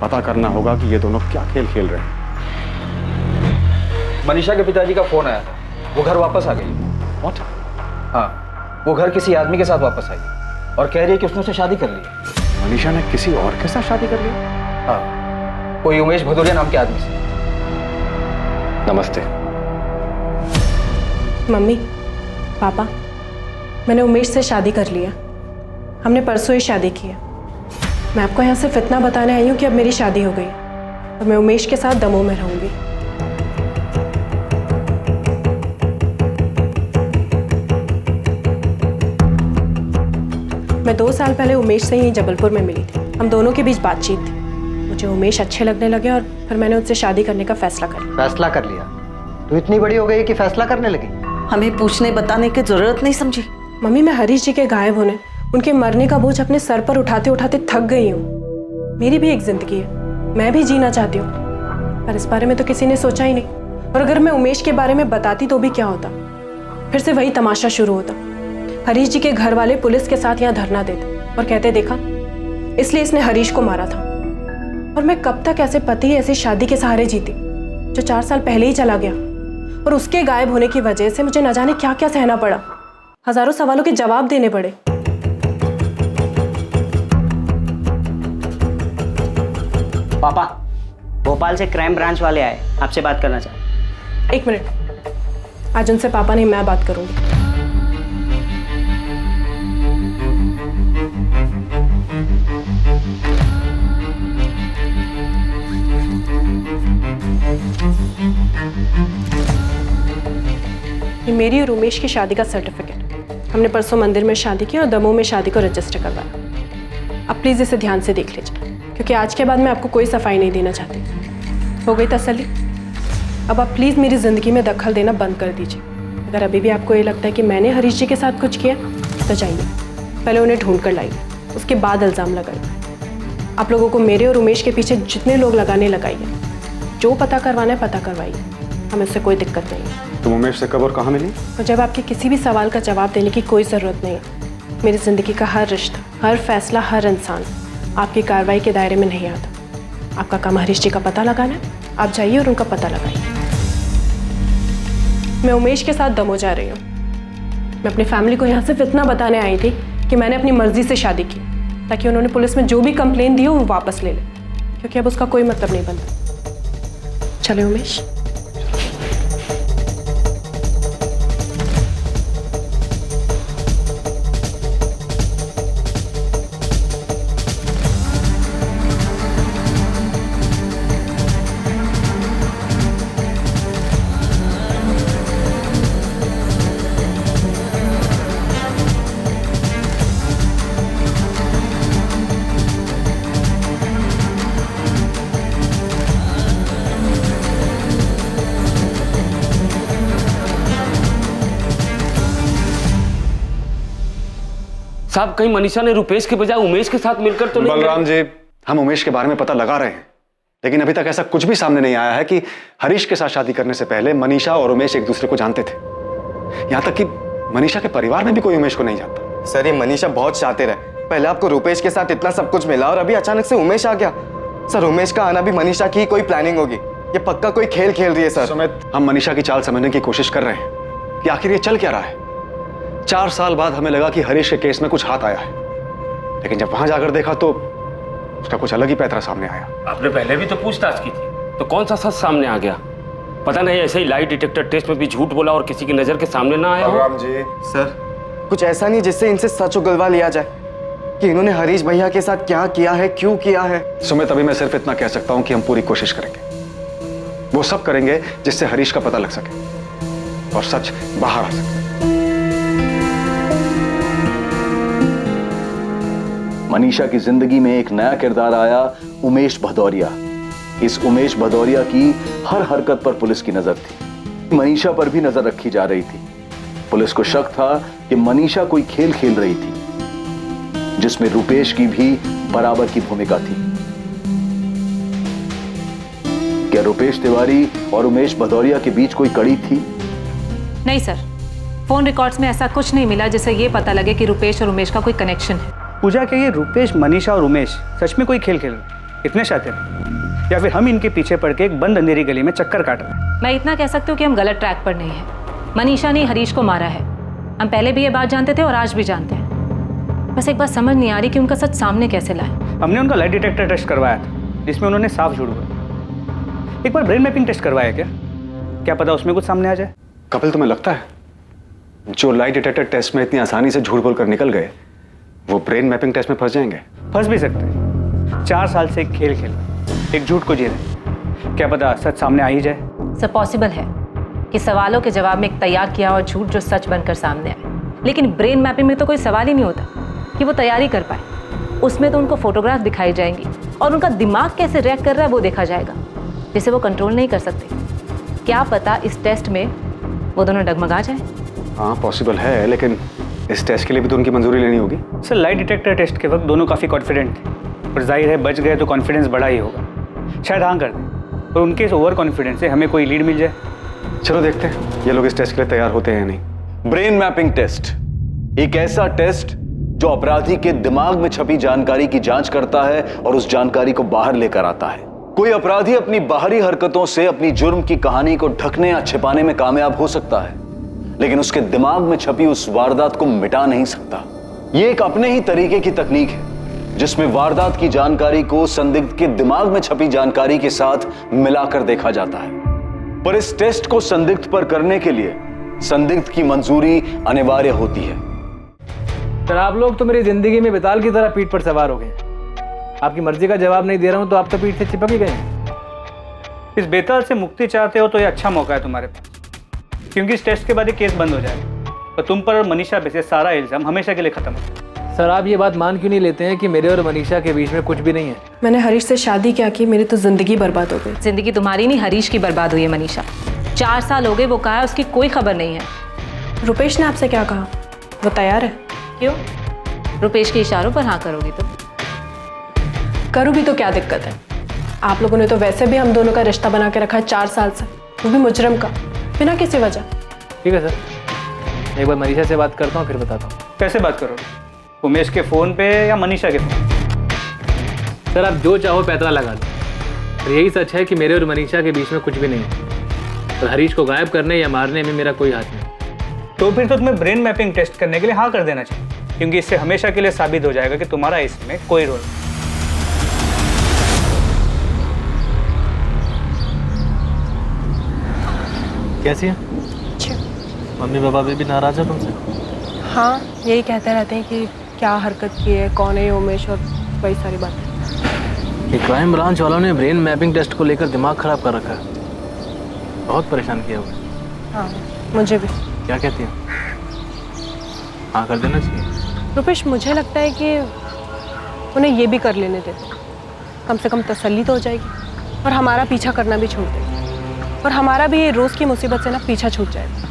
पता करना होगा कि ये दोनों क्या खेल खेल रहे हैं। मनीषा के पिताजी का फोन आया था, वो घर वापस आ गई। What? हाँ, वो घर किसी आदमी के साथ वापस आई और कह रही है कि उसने उससे शादी कर ली है। मनीषा ने किसी और के साथ शादी कर ली? हाँ, कोई उमेश भदौरिया नाम के आदमी से। नमस्ते। मम्मी, पापा, मैंने उमेश से शादी कर लिया। हमने परसों ही शादी की है। मैं आपको यहाँ सिर्फ इतना बताने आई हूँ कि अब मेरी शादी हो गई है और मैं उमेश के साथ दमोह में रहूँगी। मैं 2 साल पहले उमेश से ही जबलपुर में मिली थी। हम दोनों के बीच बातचीत थी। मुझे उमेश अच्छे लगने लगे और फिर मैंने उनसे शादी करने का फैसला कर लिया। फैसला कर लिया? तू इतनी बड़ी हो गई कि फैसला करने लगी? हमें पूछने बताने की जरूरत नहीं समझी? मम्मी, मैं हरीश जी के गायब होने, उनके मरने का बोझ अपने सर पर उठाते उठाते थक गई हूँ। मेरी भी एक जिंदगी है, मैं भी जीना चाहती हूँ, पर इस बारे में तो किसी ने सोचा ही नहीं। और अगर मैं उमेश के बारे में बताती तो भी क्या होता? फिर से वही तमाशा शुरू होता। हरीश जी के घर वाले पुलिस के साथ यहाँ धरना देते और कहते, देखा, इसलिए इसने हरीश को मारा था। और मैं कब तक ऐसे पति ऐसी शादी के सहारे जीती जो 4 साल पहले ही चला गया, और उसके गायब होने की वजह से मुझे न जाने क्या क्या सहना पड़ा। हजारों सवालों के जवाब देने पड़े। पापा, भोपाल से क्राइम ब्रांच वाले आए, आपसे बात करना चाहते। 1 मिनट, आज उनसे पापा नहीं, मैं बात करूंगी। ये मेरी और उमेश की शादी का सर्टिफिकेट। हमने परसों मंदिर में शादी की और दमोह में शादी को रजिस्टर करवाया। अब प्लीज़ इसे ध्यान से देख लीजिए, क्योंकि आज के बाद मैं आपको कोई सफाई नहीं देना चाहती। हो गई तसल्ली? अब आप प्लीज़ मेरी ज़िंदगी में दखल देना बंद कर दीजिए। अगर अभी भी आपको ये लगता है कि मैंने हरीश जी के साथ कुछ किया तो जाइए, पहले उन्हें ढूंढ कर लाइए, उसके बाद इल्ज़ाम लगाइए। आप लोगों को मेरे और उमेश के पीछे जितने लोग लगाने लगाइए, जो पता करवाना है पता करवाइए, हमें उससे कोई दिक्कत नहीं है। तुम उमेश से कब और कहाँ मिली? तो जब आपके किसी भी सवाल का जवाब देने की कोई ज़रूरत नहीं है। मेरी ज़िंदगी का हर रिश्ता, हर फैसला, हर इंसान आपकी कार्रवाई के दायरे में नहीं आता। आपका काम हरीश जी का पता लगाना है, आप जाइए और उनका पता लगाइए। मैं उमेश के साथ दमोह जा रही हूँ। मैं अपनी फैमिली को यहाँ सिर्फ इतना बताने आई थी कि मैंने अपनी मर्जी से शादी की, ताकि उन्होंने पुलिस में जो भी कंप्लेन दी हो वो वापस ले लें, क्योंकि अब उसका कोई मतलब नहीं बनता। चले उमेश। साहब, कहीं मनीषा ने रुपेश के बजाय उमेश के साथ मिलकर तो नहीं? बलराम जी, हम उमेश के बारे में पता लगा रहे हैं, लेकिन अभी तक ऐसा कुछ भी सामने नहीं आया है कि हरीश के साथ शादी करने से पहले मनीषा और उमेश एक दूसरे को जानते थे। यहां तक कि मनीषा के परिवार में भी कोई उमेश को नहीं जानता। सर, ये मनीषा बहुत शातिर है। पहले आपको रुपेश के साथ इतना सब कुछ मिला और अभी अचानक से उमेश आ गया। सर, उमेश का आना भी मनीषा की कोई प्लानिंग होगी। ये पक्का कोई खेल खेल रही है सर। सुमित, हम मनीषा की चाल समझने की कोशिश कर रहे हैं कि आखिर ये चल क्या रहा है। 4 साल बाद हमें लगा कि हरीश के केस में कुछ हाथ आया है, लेकिन जब वहां जाकर देखा तो उसका कुछ अलग ही पैतरा सामने आया। आपने पहले भी तो पूछताछ की थी, तो कौन सा सच सामने आ गया? पता नहीं, ऐसे ही लाई डिटेक्टर टेस्ट में भी झूठ बोला और किसी की नजर के सामने ना आया। बलराम जी, सर कुछ ऐसा नहीं जिससे इनसे सच उगलवा लिया जाए कि इन्होंने हरीश भैया के साथ क्या किया है, क्यों किया है। सुमित, अभी मैं सिर्फ इतना कह सकता हूं कि हम पूरी कोशिश करेंगे, वो सब करेंगे जिससे हरीश का पता लग सके और सच बाहर आ सके। मनीषा की जिंदगी में एक नया किरदार आया, उमेश भदौरिया। इस उमेश भदौरिया की हर हरकत पर पुलिस की नजर थी। मनीषा पर भी नजर रखी जा रही थी। पुलिस को शक था कि मनीषा कोई खेल खेल रही थी, जिसमें रुपेश की भी बराबर की भूमिका थी। क्या रुपेश तिवारी और उमेश भदौरिया के बीच कोई कड़ी थी? नहीं सर, फोन रिकॉर्ड्स में ऐसा कुछ नहीं मिला जिससे ये पता लगे कि रुपेश और उमेश का कोई कनेक्शन है। पूजा के ये रुपेश, मनीषा और उमेश सच में कोई खेल खेल रहे इतने शातिर, या फिर हम इनके पीछे पड़ के एक बंद अंधेरी गली में चक्कर काट रहे हैं? मैं इतना कह सकती हूँ कि हम गलत ट्रैक पर नहीं है। मनीषा ने हरीश को मारा है, हम पहले भी ये बात जानते थे और आज भी जानते हैं। बस एक बात समझ नहीं आ रही कि उनका सच सामने कैसे लाए। हमने उनका लाइट डिटेक्टर टेस्ट करवाया था जिसमें उन्होंने साफ झूठ बोला। एक बार ब्रेन मैपिंग टेस्ट करवाया क्या पता उसमें कुछ सामने आ जाए। कपिल, तुम्हें लगता है जो लाइट डिटेक्टर टेस्ट में इतनी आसानी से झूठ बोलकर निकल गए वो ब्रेन मैपिंग टेस्ट में फंस जाएंगे? फंस भी सकते हैं। 4 साल से एक खेल खेल एक झूठ को जी रहे, क्या पता सच सामने आ ही जाए। सब पॉसिबल है कि सवालों के जवाब में एक तैयार किया और झूठ जो सच बनकर सामने आए, लेकिन ब्रेन मैपिंग में तो कोई सवाल ही नहीं होता कि वो तैयारी कर पाए। उसमें तो उनको फोटोग्राफ दिखाई जाएंगी और उनका दिमाग कैसे रिएक्ट कर रहा है वो देखा जाएगा, जिसे वो कंट्रोल नहीं कर सकते। क्या पता इस टेस्ट में वो दोनों डगमगा जाए। हाँ पॉसिबल है, लेकिन इस टेस्ट के लिए भी तो उनकी मंजूरी लेनी होगी। सर, लाइट डिटेक्टर टेस्ट के वक्त दोनों काफ़ी कॉन्फिडेंट थे और जाहिर है बच गए तो कॉन्फिडेंस बढ़ा ही होगा। शायद हाँ कर दें और उनके इस ओवर कॉन्फिडेंस से हमें कोई लीड मिल जाए। चलो देखते हैं ये लोग इस टेस्ट के लिए तैयार होते हैं या नहीं। ब्रेन मैपिंग टेस्ट एक ऐसा टेस्ट जो अपराधी के दिमाग में छपी जानकारी की जांच करता है और उस जानकारी को बाहर लेकर आता है। कोई अपराधी अपनी बाहरी हरकतों से अपनी जुर्म की कहानी को ढकने या छिपाने में कामयाब हो सकता है, लेकिन उसके दिमाग में छपी उस वारदात को मिटा नहीं सकता। यह एक अपने ही तरीके की तकनीक है जिसमें वारदात की जानकारी को संदिग्ध के दिमाग में छपी जानकारी के साथ मिलाकर देखा जाता है। पर इस टेस्ट को संदिग्ध पर करने के लिए संदिग्ध की मंजूरी अनिवार्य होती है। सर, आप लोग तो मेरी जिंदगी में बेताल की तरह पीठ पर सवार हो गए। आपकी मर्जी का जवाब नहीं दे रहा हूं तो आप तो पीठ से चिपक ही गए। इस बेताल से मुक्ति चाहते हो तो ये अच्छा मौका है तुम्हारे पास, क्योंकि इस टेस्ट के बाद ये केस बंद हो जाएगा और तुम पर और मनीषा पे से सारा इल्जाम हमेशा के लिए खत्म हो जाएगा। सर, आप ये बात मान क्यों नहीं लेते हैं कि मेरे और मनीषा के बीच में कुछ भी नहीं है? मैंने हरीश से शादी क्या की, मेरी तो जिंदगी बर्बाद हो गई। जिंदगी तुम्हारी नहीं, हरीश की बर्बाद हुई है मनीषा। 4 साल हो गए, वो कहा है उसकी कोई खबर नहीं है। रुपेश ने आपसे क्या कहा? वो तैयार है? क्यों? रुपेश के इशारों पर हाँ करोगी तुम? करूँ भी तो क्या दिक्कत है? आप लोगों ने तो वैसे भी हम दोनों का रिश्ता बना के रखा है 4 साल से, वो भी मुजरम का, बिना किसी वजह। ठीक है सर, एक बार मनीषा से बात करता हूँ फिर बताता हूँ। कैसे बात करोगे? उमेश के फ़ोन पे या मनीषा के फ़ोन? सर, आप जो चाहो पैतरा लगा दो, और यही सच है कि मेरे और मनीषा के बीच में कुछ भी नहीं है और हरीश को गायब करने या मारने में मेरा कोई हाथ नहीं। तो फिर तो तुम्हें ब्रेन मैपिंग टेस्ट करने के लिए हाँ कर देना चाहिए, क्योंकि इससे हमेशा के लिए साबित हो जाएगा कि तुम्हारा इसमें कोई रोल नहीं। कैसी है? मम्मी पापा भी नाराज है तुमसे? हाँ, यही कहते रहते हैं कि क्या हरकत की है, कौन है उमेश, और वही सारी बातें। ये क्राइम ब्रांच वालों ने ब्रेन मैपिंग टेस्ट को लेकर दिमाग खराब कर रखा है, बहुत परेशान किया हुआ है। हाँ, मुझे भी। क्या कहती है? हाँ कर देना चाहिए। रुपेश, मुझे लगता है कि उन्हें ये भी कर लेने देते, कम से कम तसल्ली तो हो जाएगी और हमारा पीछा करना भी छोड़ देंगे और हमारा भी ये रोज़ की मुसीबत से ना पीछा छूट जाएगा।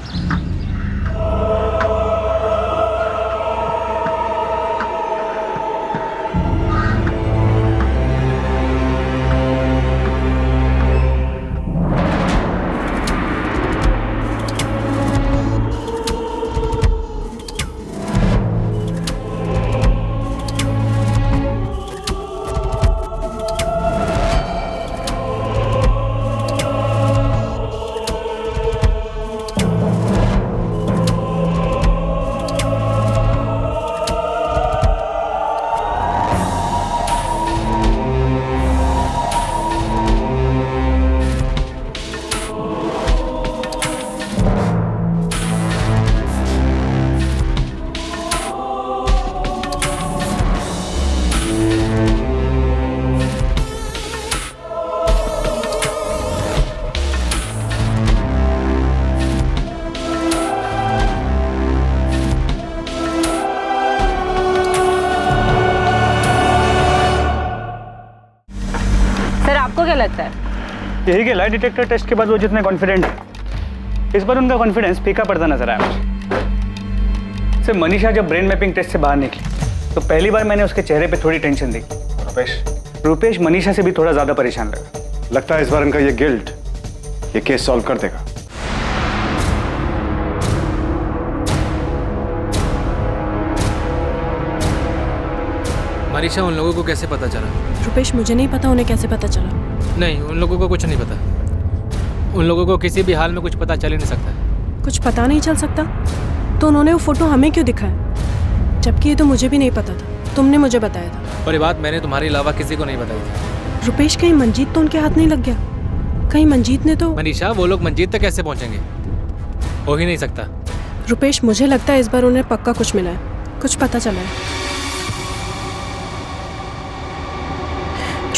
आपको क्या लगता है? यही कि लाइट डिटेक्टर टेस्ट के बाद वो जितने कॉन्फिडेंट है, इस बार उनका कॉन्फिडेंस फीका पड़ता नजर आया मुझे। सिर्फ मनीषा जब ब्रेन मैपिंग टेस्ट से बाहर निकली तो पहली बार मैंने उसके चेहरे पे थोड़ी टेंशन देखी। रुपेश मनीषा से भी थोड़ा ज़्यादा परेशान लगा। लगता है इस बार इनका ये गिल्ट ये केस सॉल्व कर देगा। मनीषा, उन लोगों को कैसे पता चला? रुपेश, मुझे नहीं पता उन्हें कैसे पता चला। नहीं, उन लोगों को कुछ नहीं पता। उन लोगों को किसी भी हाल में कुछ पता चल ही नहीं सकता। कुछ पता नहीं चल सकता तो उन्होंने वो फोटो हमें क्यों दिखाया? जबकि ये तो मुझे भी नहीं पता था, तुमने मुझे बताया था। और ये बात मैंने तुम्हारे अलावा किसी को नहीं बताई थी। रुपेश, कहीं मंजीत तो उनके हाथ नहीं लग गया? कहीं मंजीत ने तो... मनीषा, वो लोग मंजीत तक कैसे पहुंचेंगे? हो ही नहीं सकता। रुपेश, मुझे लगता है इस बार उन्हें पक्का कुछ मिला है, कुछ पता चला है।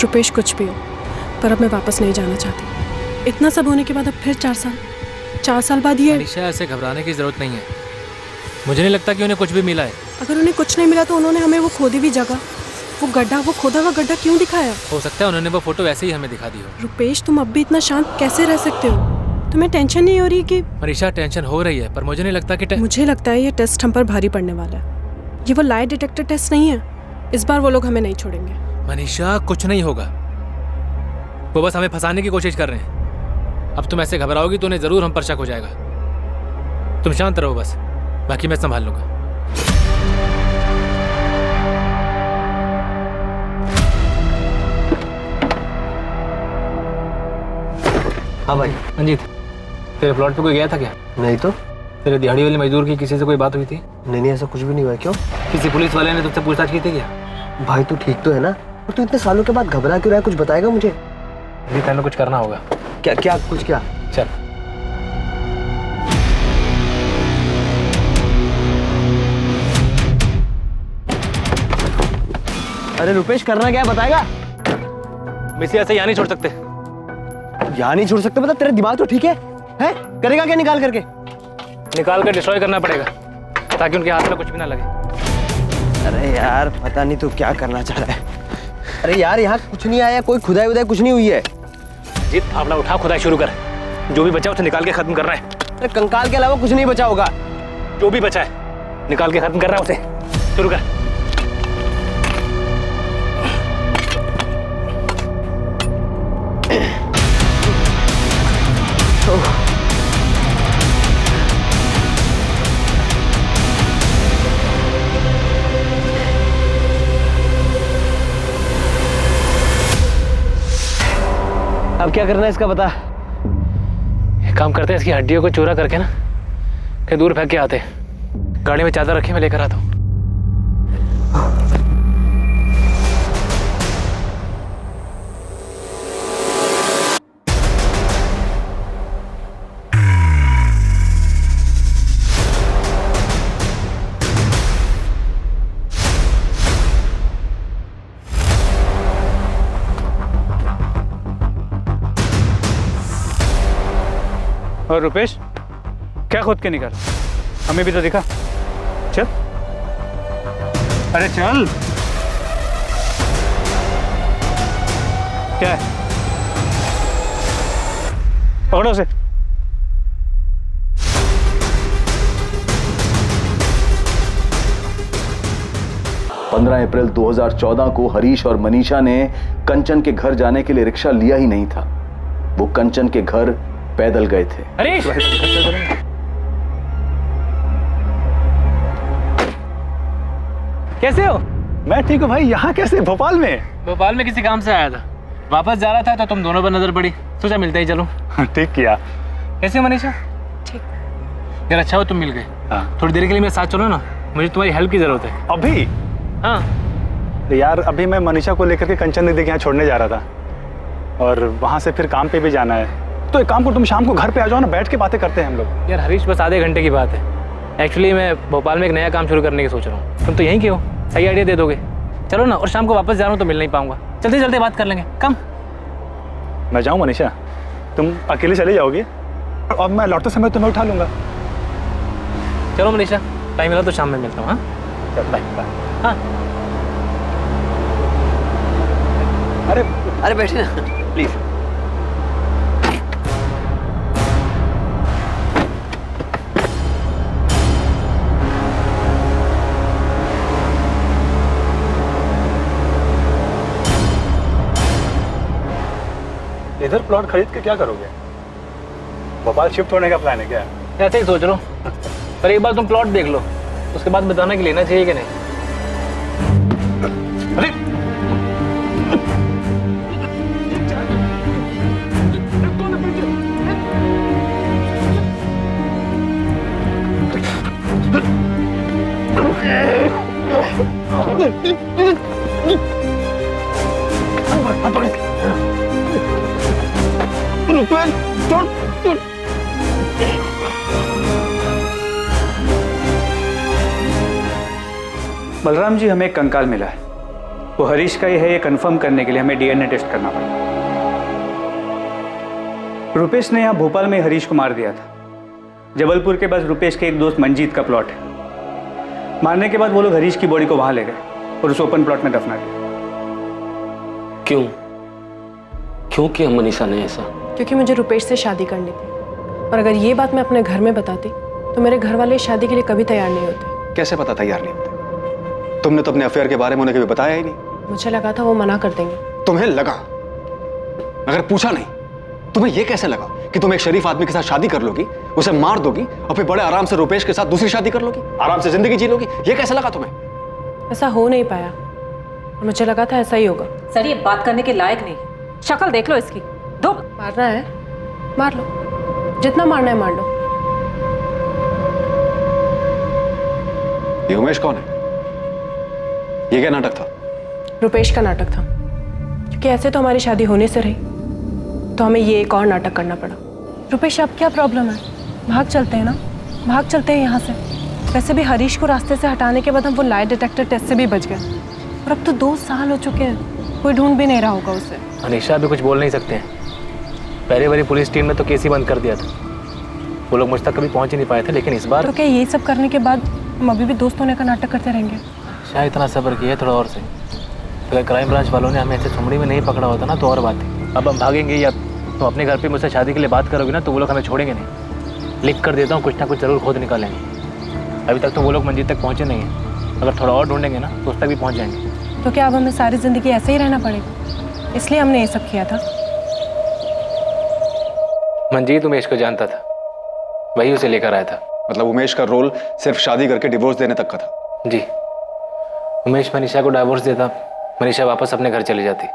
रुपेश, कुछ भी हो, पर अब मैं वापस नहीं जाना चाहती। इतना सब होने के बाद अब फिर 4 साल बाद ये... मनीषा, ऐसे घबराने की जरूरत नहीं है। मुझे नहीं लगता कि उन्हें कुछ भी मिला है। अगर उन्हें कुछ नहीं मिला तो उन्होंने हमें वो खोदी हुई जगह, वो गड्ढा, वो खोदा हुआ गड्ढा क्यों दिखाया? हो सकता है उन्होंने वो फोटो वैसे ही हमें दिखा दी हो। रुपेश, तुम अब भी इतना शांत कैसे रह सकते हो? तुम्हें टेंशन नहीं हो रही कि... मनीषा, टेंशन हो रही है, पर मुझे नहीं लगता कि मुझे लगता है ये टेस्ट हम पर भारी पड़ने वाला है। ये वो लाई डिटेक्टर टेस्ट नहीं है। इस बार वो लोग हमें नहीं छोड़ेंगे। मनीषा, कुछ नहीं होगा। वो बस हमें फंसाने की कोशिश कर रहे हैं। अब तुम ऐसे घबराओगी तो उन्हें जरूर हम पर शक हो जाएगा। तुम शांत रहो बस, बाकी मैं संभाल लूंगा। हाँ भाई। मंजीत, तेरे प्लॉट पे कोई गया था क्या? नहीं तो। तेरे दिहाड़ी वाले मजदूर की किसी से कोई बात हुई थी? नहीं, ऐसा कुछ भी नहीं हुआ। क्यों? किसी पुलिस वाले ने तुझसे पूछताछ की थी क्या? भाई तू ठीक तो है ना? और तू इतने सालों के बाद घबरा क्यों रहा है? कुछ बताएगा मुझे? अभी हमें कुछ करना होगा। क्या कुछ क्या? चल। अरे रुपेश, करना क्या है बताएगा? मिसी, ऐसे यहाँ नहीं छोड़ सकते। यहाँ नहीं छोड़ सकते मतलब तेरा दिमाग तो ठीक है? करेगा क्या निकाल करके? निकाल कर डिस्ट्रॉय करना पड़ेगा ताकि उनके हाथ में कुछ भी ना लगे। अरे यार, पता नहीं तू क्या करना चाह रहा है। अरे यार, यहाँ कुछ नहीं आया, कोई खुदाई वुदाई कुछ नहीं हुई है। जीत, फावड़ा उठा, खुदाई शुरू कर। जो भी बचा उसे निकाल के खत्म करना है। अरे कंकाल के अलावा कुछ नहीं बचा होगा। जो भी बचा है निकाल के खत्म करना है, उसे शुरू कर। अब क्या करना है इसका बता। एक काम करते हैं, इसकी हड्डियों को चूरा करके ना कहीं दूर फेंक के आते हैं। गाड़ी में चादर रखी, मैं लेकर आता हूँ। और रुपेश, क्या खोद के निकाल? हमें भी तो दिखा। चल, अरे चल। क्या है? पकड़ो उसे। अप्रैल 2014 को हरीश और मनीषा ने कंचन के घर जाने के लिए रिक्शा लिया ही नहीं था। वो कंचन के घर पैदल गए थे। हरीश! कैसे हो? मैं ठीक हूँ भाई। यहाँ कैसे? भोपाल में? भोपाल में किसी काम से आया था, वापस जा रहा था तो तुम दोनों पर नजर पड़ी, सोचा मिलते ही चलो। ठीक किया। कैसे हो मनीषा? ठीक। यार अच्छा हो तुम मिल गए। हाँ। थोड़ी देर के लिए मेरे साथ चलो ना, मुझे तुम्हारी हेल्प की जरूरत है। अभी? हाँ यार, अभी मैं मनीषा को लेकर के कंचन दीदी के यहाँ छोड़ने जा रहा था, और वहाँ से फिर काम पे भी जाना है। तो एक काम करो, तुम शाम को घर पे आ जाओ ना, बैठ के बातें करते हैं हम लोग। यार हरीश, बस आधे घंटे की बात है। एक्चुअली मैं भोपाल में एक नया काम शुरू करने की सोच रहा हूँ। तुम तो यहीं के हो, सही आइडिया दे दोगे। चलो ना, और शाम को वापस जा रहा हूँ तो मिल नहीं पाऊंगा। चलते चलते बात कर लेंगे। कम। मैं जाऊँ मनीषा? तुम अकेले चले जाओगे और मैं लौटते समय तुम्हें उठा लूंगा। चलो मनीषा, टाइम मिला तो शाम में मिलता हूँ। हाँ चल, बाय बाय। हाँ। अरे बैठे ना प्लीज। इधर प्लॉट खरीद के क्या करोगे? भोपाल शिफ्ट होने का प्लान है क्या? ऐसे ही सोच रहा हूँ, पर एक बार तुम प्लॉट देख लो, उसके बाद बताना कि लेना चाहिए कि नहीं। अरे बलराम जी, हमें एक कंकाल मिला है। वो हरीश का ही है, ये कंफर्म करने के लिए हमें डीएनए टेस्ट करना पड़ा। रुपेश ने यहाँ भोपाल में हरीश को मार दिया था। जबलपुर के पास रुपेश के एक दोस्त मंजीत का प्लॉट है। मारने के बाद वो लोग हरीश की बॉडी को वहां ले गए और उस ओपन प्लॉट में दफना दिया। क्यों क्यों किया मनीषा ने ऐसा? क्योंकि मुझे रुपेश से शादी करनी थी, और अगर ये बात मैं अपने घर में बताती तो मेरे घर वाले शादी के लिए कभी तैयार नहीं होते। कैसे पता तैयार नहीं होते? तुमने तो अपने अफेयर के बारे में उन्हें कभी बताया ही नहीं। मुझे लगा था वो मना कर देंगे। तुम्हें लगा? अगर पूछा नहीं, तुम्हें यह कैसे लगा कि तुम एक शरीफ आदमी के साथ शादी कर लोगी, उसे मार दोगी और फिर बड़े आराम से रुपेश के साथ दूसरी शादी कर लोगी, आराम से जिंदगी जी लोगी? यह कैसे लगा तुम्हें? ऐसा हो नहीं पाया और मुझे लगा था ऐसा ही होगा। सर, ये बात करने के लायक नहीं। शक्ल देख लो इसकी। दो मारना है मार लो, जितना मारना है मार लो। ये उमेश कौन है? ये क्या नाटक था? रुपेश का नाटक था, क्योंकि ऐसे तो हमारी शादी होने से रही, तो हमें ये एक और नाटक करना पड़ा। रुपेश, अब क्या प्रॉब्लम है? भाग चलते हैं ना, भाग चलते हैं यहाँ से। वैसे भी हरीश को रास्ते से हटाने के बाद हम वो लाई डिटेक्टर टेस्ट से भी बच गए, और अब तो 2 साल हो चुके हैं, कोई ढूंढ भी नहीं रहा होगा उसे। अनिशा भी कुछ बोल नहीं सकते हैं। पहली बारी पुलिस टीम ने तो केस ही बंद कर दिया था, वो लोग मुझ तक कभी पहुंच ही नहीं पाए थे, लेकिन इस बार तो क्या ये सब करने के बाद हम अभी भी दोस्त होने का नाटक करते रहेंगे? शायद इतना सब्र किया थोड़ा और से। अगर क्राइम ब्रांच वालों ने हमें ऐसे सुमड़ी में नहीं पकड़ा होता ना तो और बात है। अब हम भागेंगे या तुम अपने घर पे मुझसे शादी के लिए बात करोगे ना तो वो लोग हमें छोड़ेंगे नहीं। लिख कर देता हूँ, कुछ ना कुछ जरूर खोद निकालेंगे। अभी तक तो वो लोग मंजिल तक पहुँचे नहीं हैं, अगर थोड़ा और ढूंढेंगे ना तो उस तक भी पहुँच जाएंगे। तो क्या अब हमें सारी जिंदगी ऐसे ही रहना पड़ेगा? इसलिए हमने ये सब किया था। मंजीत उमेश को जानता था, वही उसे लेकर आया था। मतलब उमेश का रोल सिर्फ शादी करके डिवोर्स देने तक का था? जी, उमेश मनीषा को डाइवोर्स देता, मनीषा वापस अपने घर चली जाती,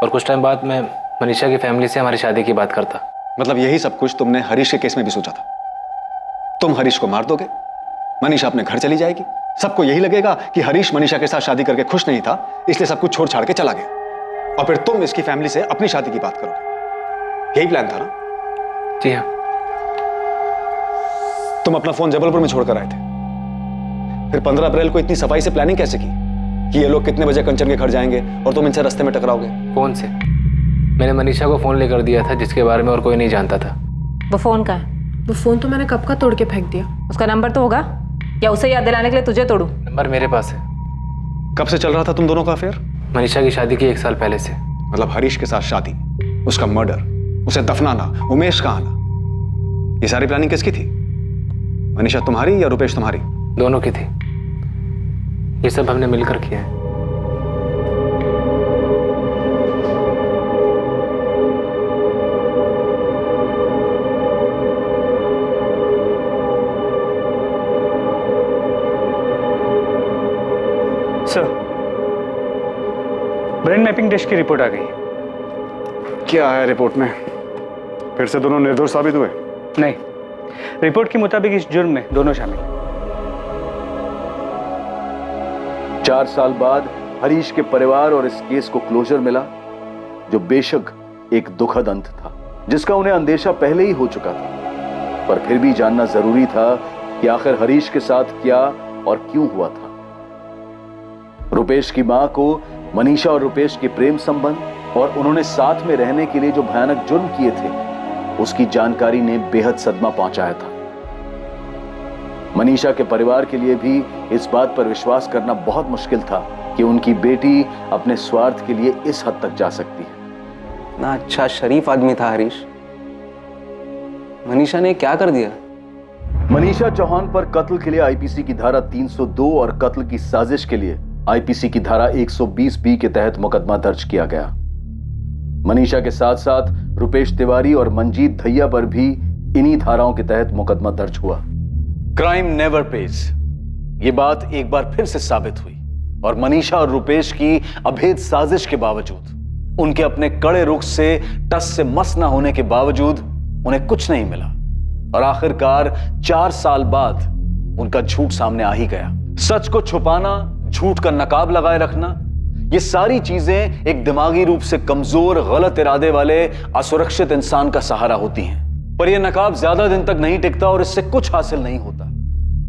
और कुछ टाइम बाद मैं मनीषा की फैमिली से हमारी शादी की बात करता। मतलब यही सब कुछ तुमने हरीश के केस में भी सोचा था? तुम हरीश को मार दोगे, मनीषा अपने घर चली जाएगी, सबको यही लगेगा कि हरीश मनीषा के साथ शादी करके खुश नहीं था, इसलिए सब कुछ छोड़ छाड़ के चला गया, और फिर तुम इसकी फैमिली से अपनी शादी की बात करोगे। यही प्लान था ना? जी हाँ। तुम अपना फोन जबलपुर में छोड़कर आए थे, फिर 15 अप्रैल को इतनी सफाई से प्लानिंग कैसे की कि ये लोग कितने बजे कंचन के घर जाएंगे और तुम इनसे रास्ते में टकराओगे? फोन से मैंने मनीषा को फोन लेकर दिया था, जिसके बारे में और कोई नहीं जानता था। वो फोन का है? वो फोन तो मैंने कब का तोड़ के फेंक दिया। उसका नंबर तो होगा, या उसे याद दिलाने के लिए तुझे तोड़ू? नंबर मेरे पास है। कब से चल रहा था तुम दोनों का अफेयर? मनीषा की शादी की 1 साल पहले से। मतलब हरीश के साथ शादी, उसका मर्डर, उसे दफनाना, उमेश का आना, ये सारी प्लानिंग किसकी थी? मनीषा तुम्हारी या रुपेश तुम्हारी? दोनों की थी। ये सब हमने मिलकर किया है। सर, ब्रेन मैपिंग टेस्ट की रिपोर्ट आ गई। क्या है रिपोर्ट में? फिर से दोनों निर्दोष साबित हुए? नहीं, रिपोर्ट के मुताबिक इस जुर्म में दोनों शामिल हैं। 4 साल बाद हरीश के परिवार और इस केस को क्लोजर मिला, जो बेशक एक दुखद अंत था, जिसका उन्हें अंदेशा पहले ही हो चुका था, पर फिर भी जानना जरूरी था कि आखिर हरीश के साथ क्या और क्यों हुआ था। रुपेश की मां को मनीषा और रुपेश के प्रेम संबंध और उन्होंने साथ में रहने के लिए जो भयानक जुर्म किए थे, उसकी जानकारी ने बेहद सदमा पहुंचाया था। मनीषा के परिवार के लिए भी इस बात पर विश्वास करना बहुत मुश्किल था कि उनकी बेटी अपने स्वार्थ के लिए इस हद तक जा सकती है। ना अच्छा शरीफ आदमी था हरीश, मनीषा ने क्या कर दिया? मनीषा चौहान पर कत्ल के लिए आईपीसी की धारा 302 और कत्ल की साजिश के लिए आईपीसी की धारा 120 बी के तहत मुकदमा दर्ज किया गया। मनीषा के साथ साथ रुपेश तिवारी और मंजीत धैया पर भी इन्हीं धाराओं के तहत मुकदमा दर्ज हुआ। क्राइम नेवर पेज, ये बात एक बार फिर से साबित हुई और मनीषा और रुपेश की अभेद साजिश के बावजूद, उनके अपने कड़े रुख से टस से मस न होने के बावजूद उन्हें कुछ नहीं मिला और आखिरकार 4 साल बाद उनका झूठ सामने आ ही गया। सच को छुपाना, झूठ का नकाब लगाए रखना, ये सारी चीजें एक दिमागी रूप से कमजोर, गलत इरादे वाले असुरक्षित इंसान का सहारा होती हैं। पर यह नकाब ज्यादा दिन तक नहीं टिकता और इससे कुछ हासिल नहीं होता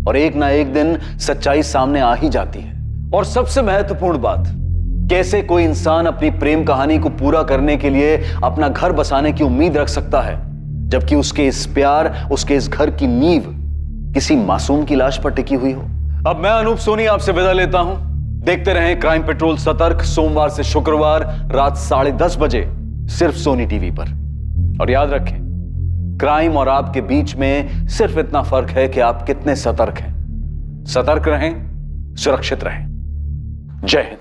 और एक ना एक दिन सच्चाई सामने आ ही जाती है। और सबसे महत्वपूर्ण बात, कैसे कोई इंसान अपनी प्रेम कहानी को पूरा करने के लिए अपना घर बसाने की उम्मीद रख सकता है, जबकि उसके इस प्यार, उसके इस घर की नींव किसी मासूम की लाश पर टिकी हुई हो। अब मैं अनूप सोनी आपसे विदा लेता हूं। देखते रहें क्राइम पेट्रोल सतर्क, सोमवार से शुक्रवार रात 10:30 बजे सिर्फ सोनी टीवी पर। और याद रखें, क्राइम और आपके बीच में सिर्फ इतना फर्क है कि आप कितने सतर्क हैं। सतर्क रहें, सुरक्षित रहें। जय हिंद।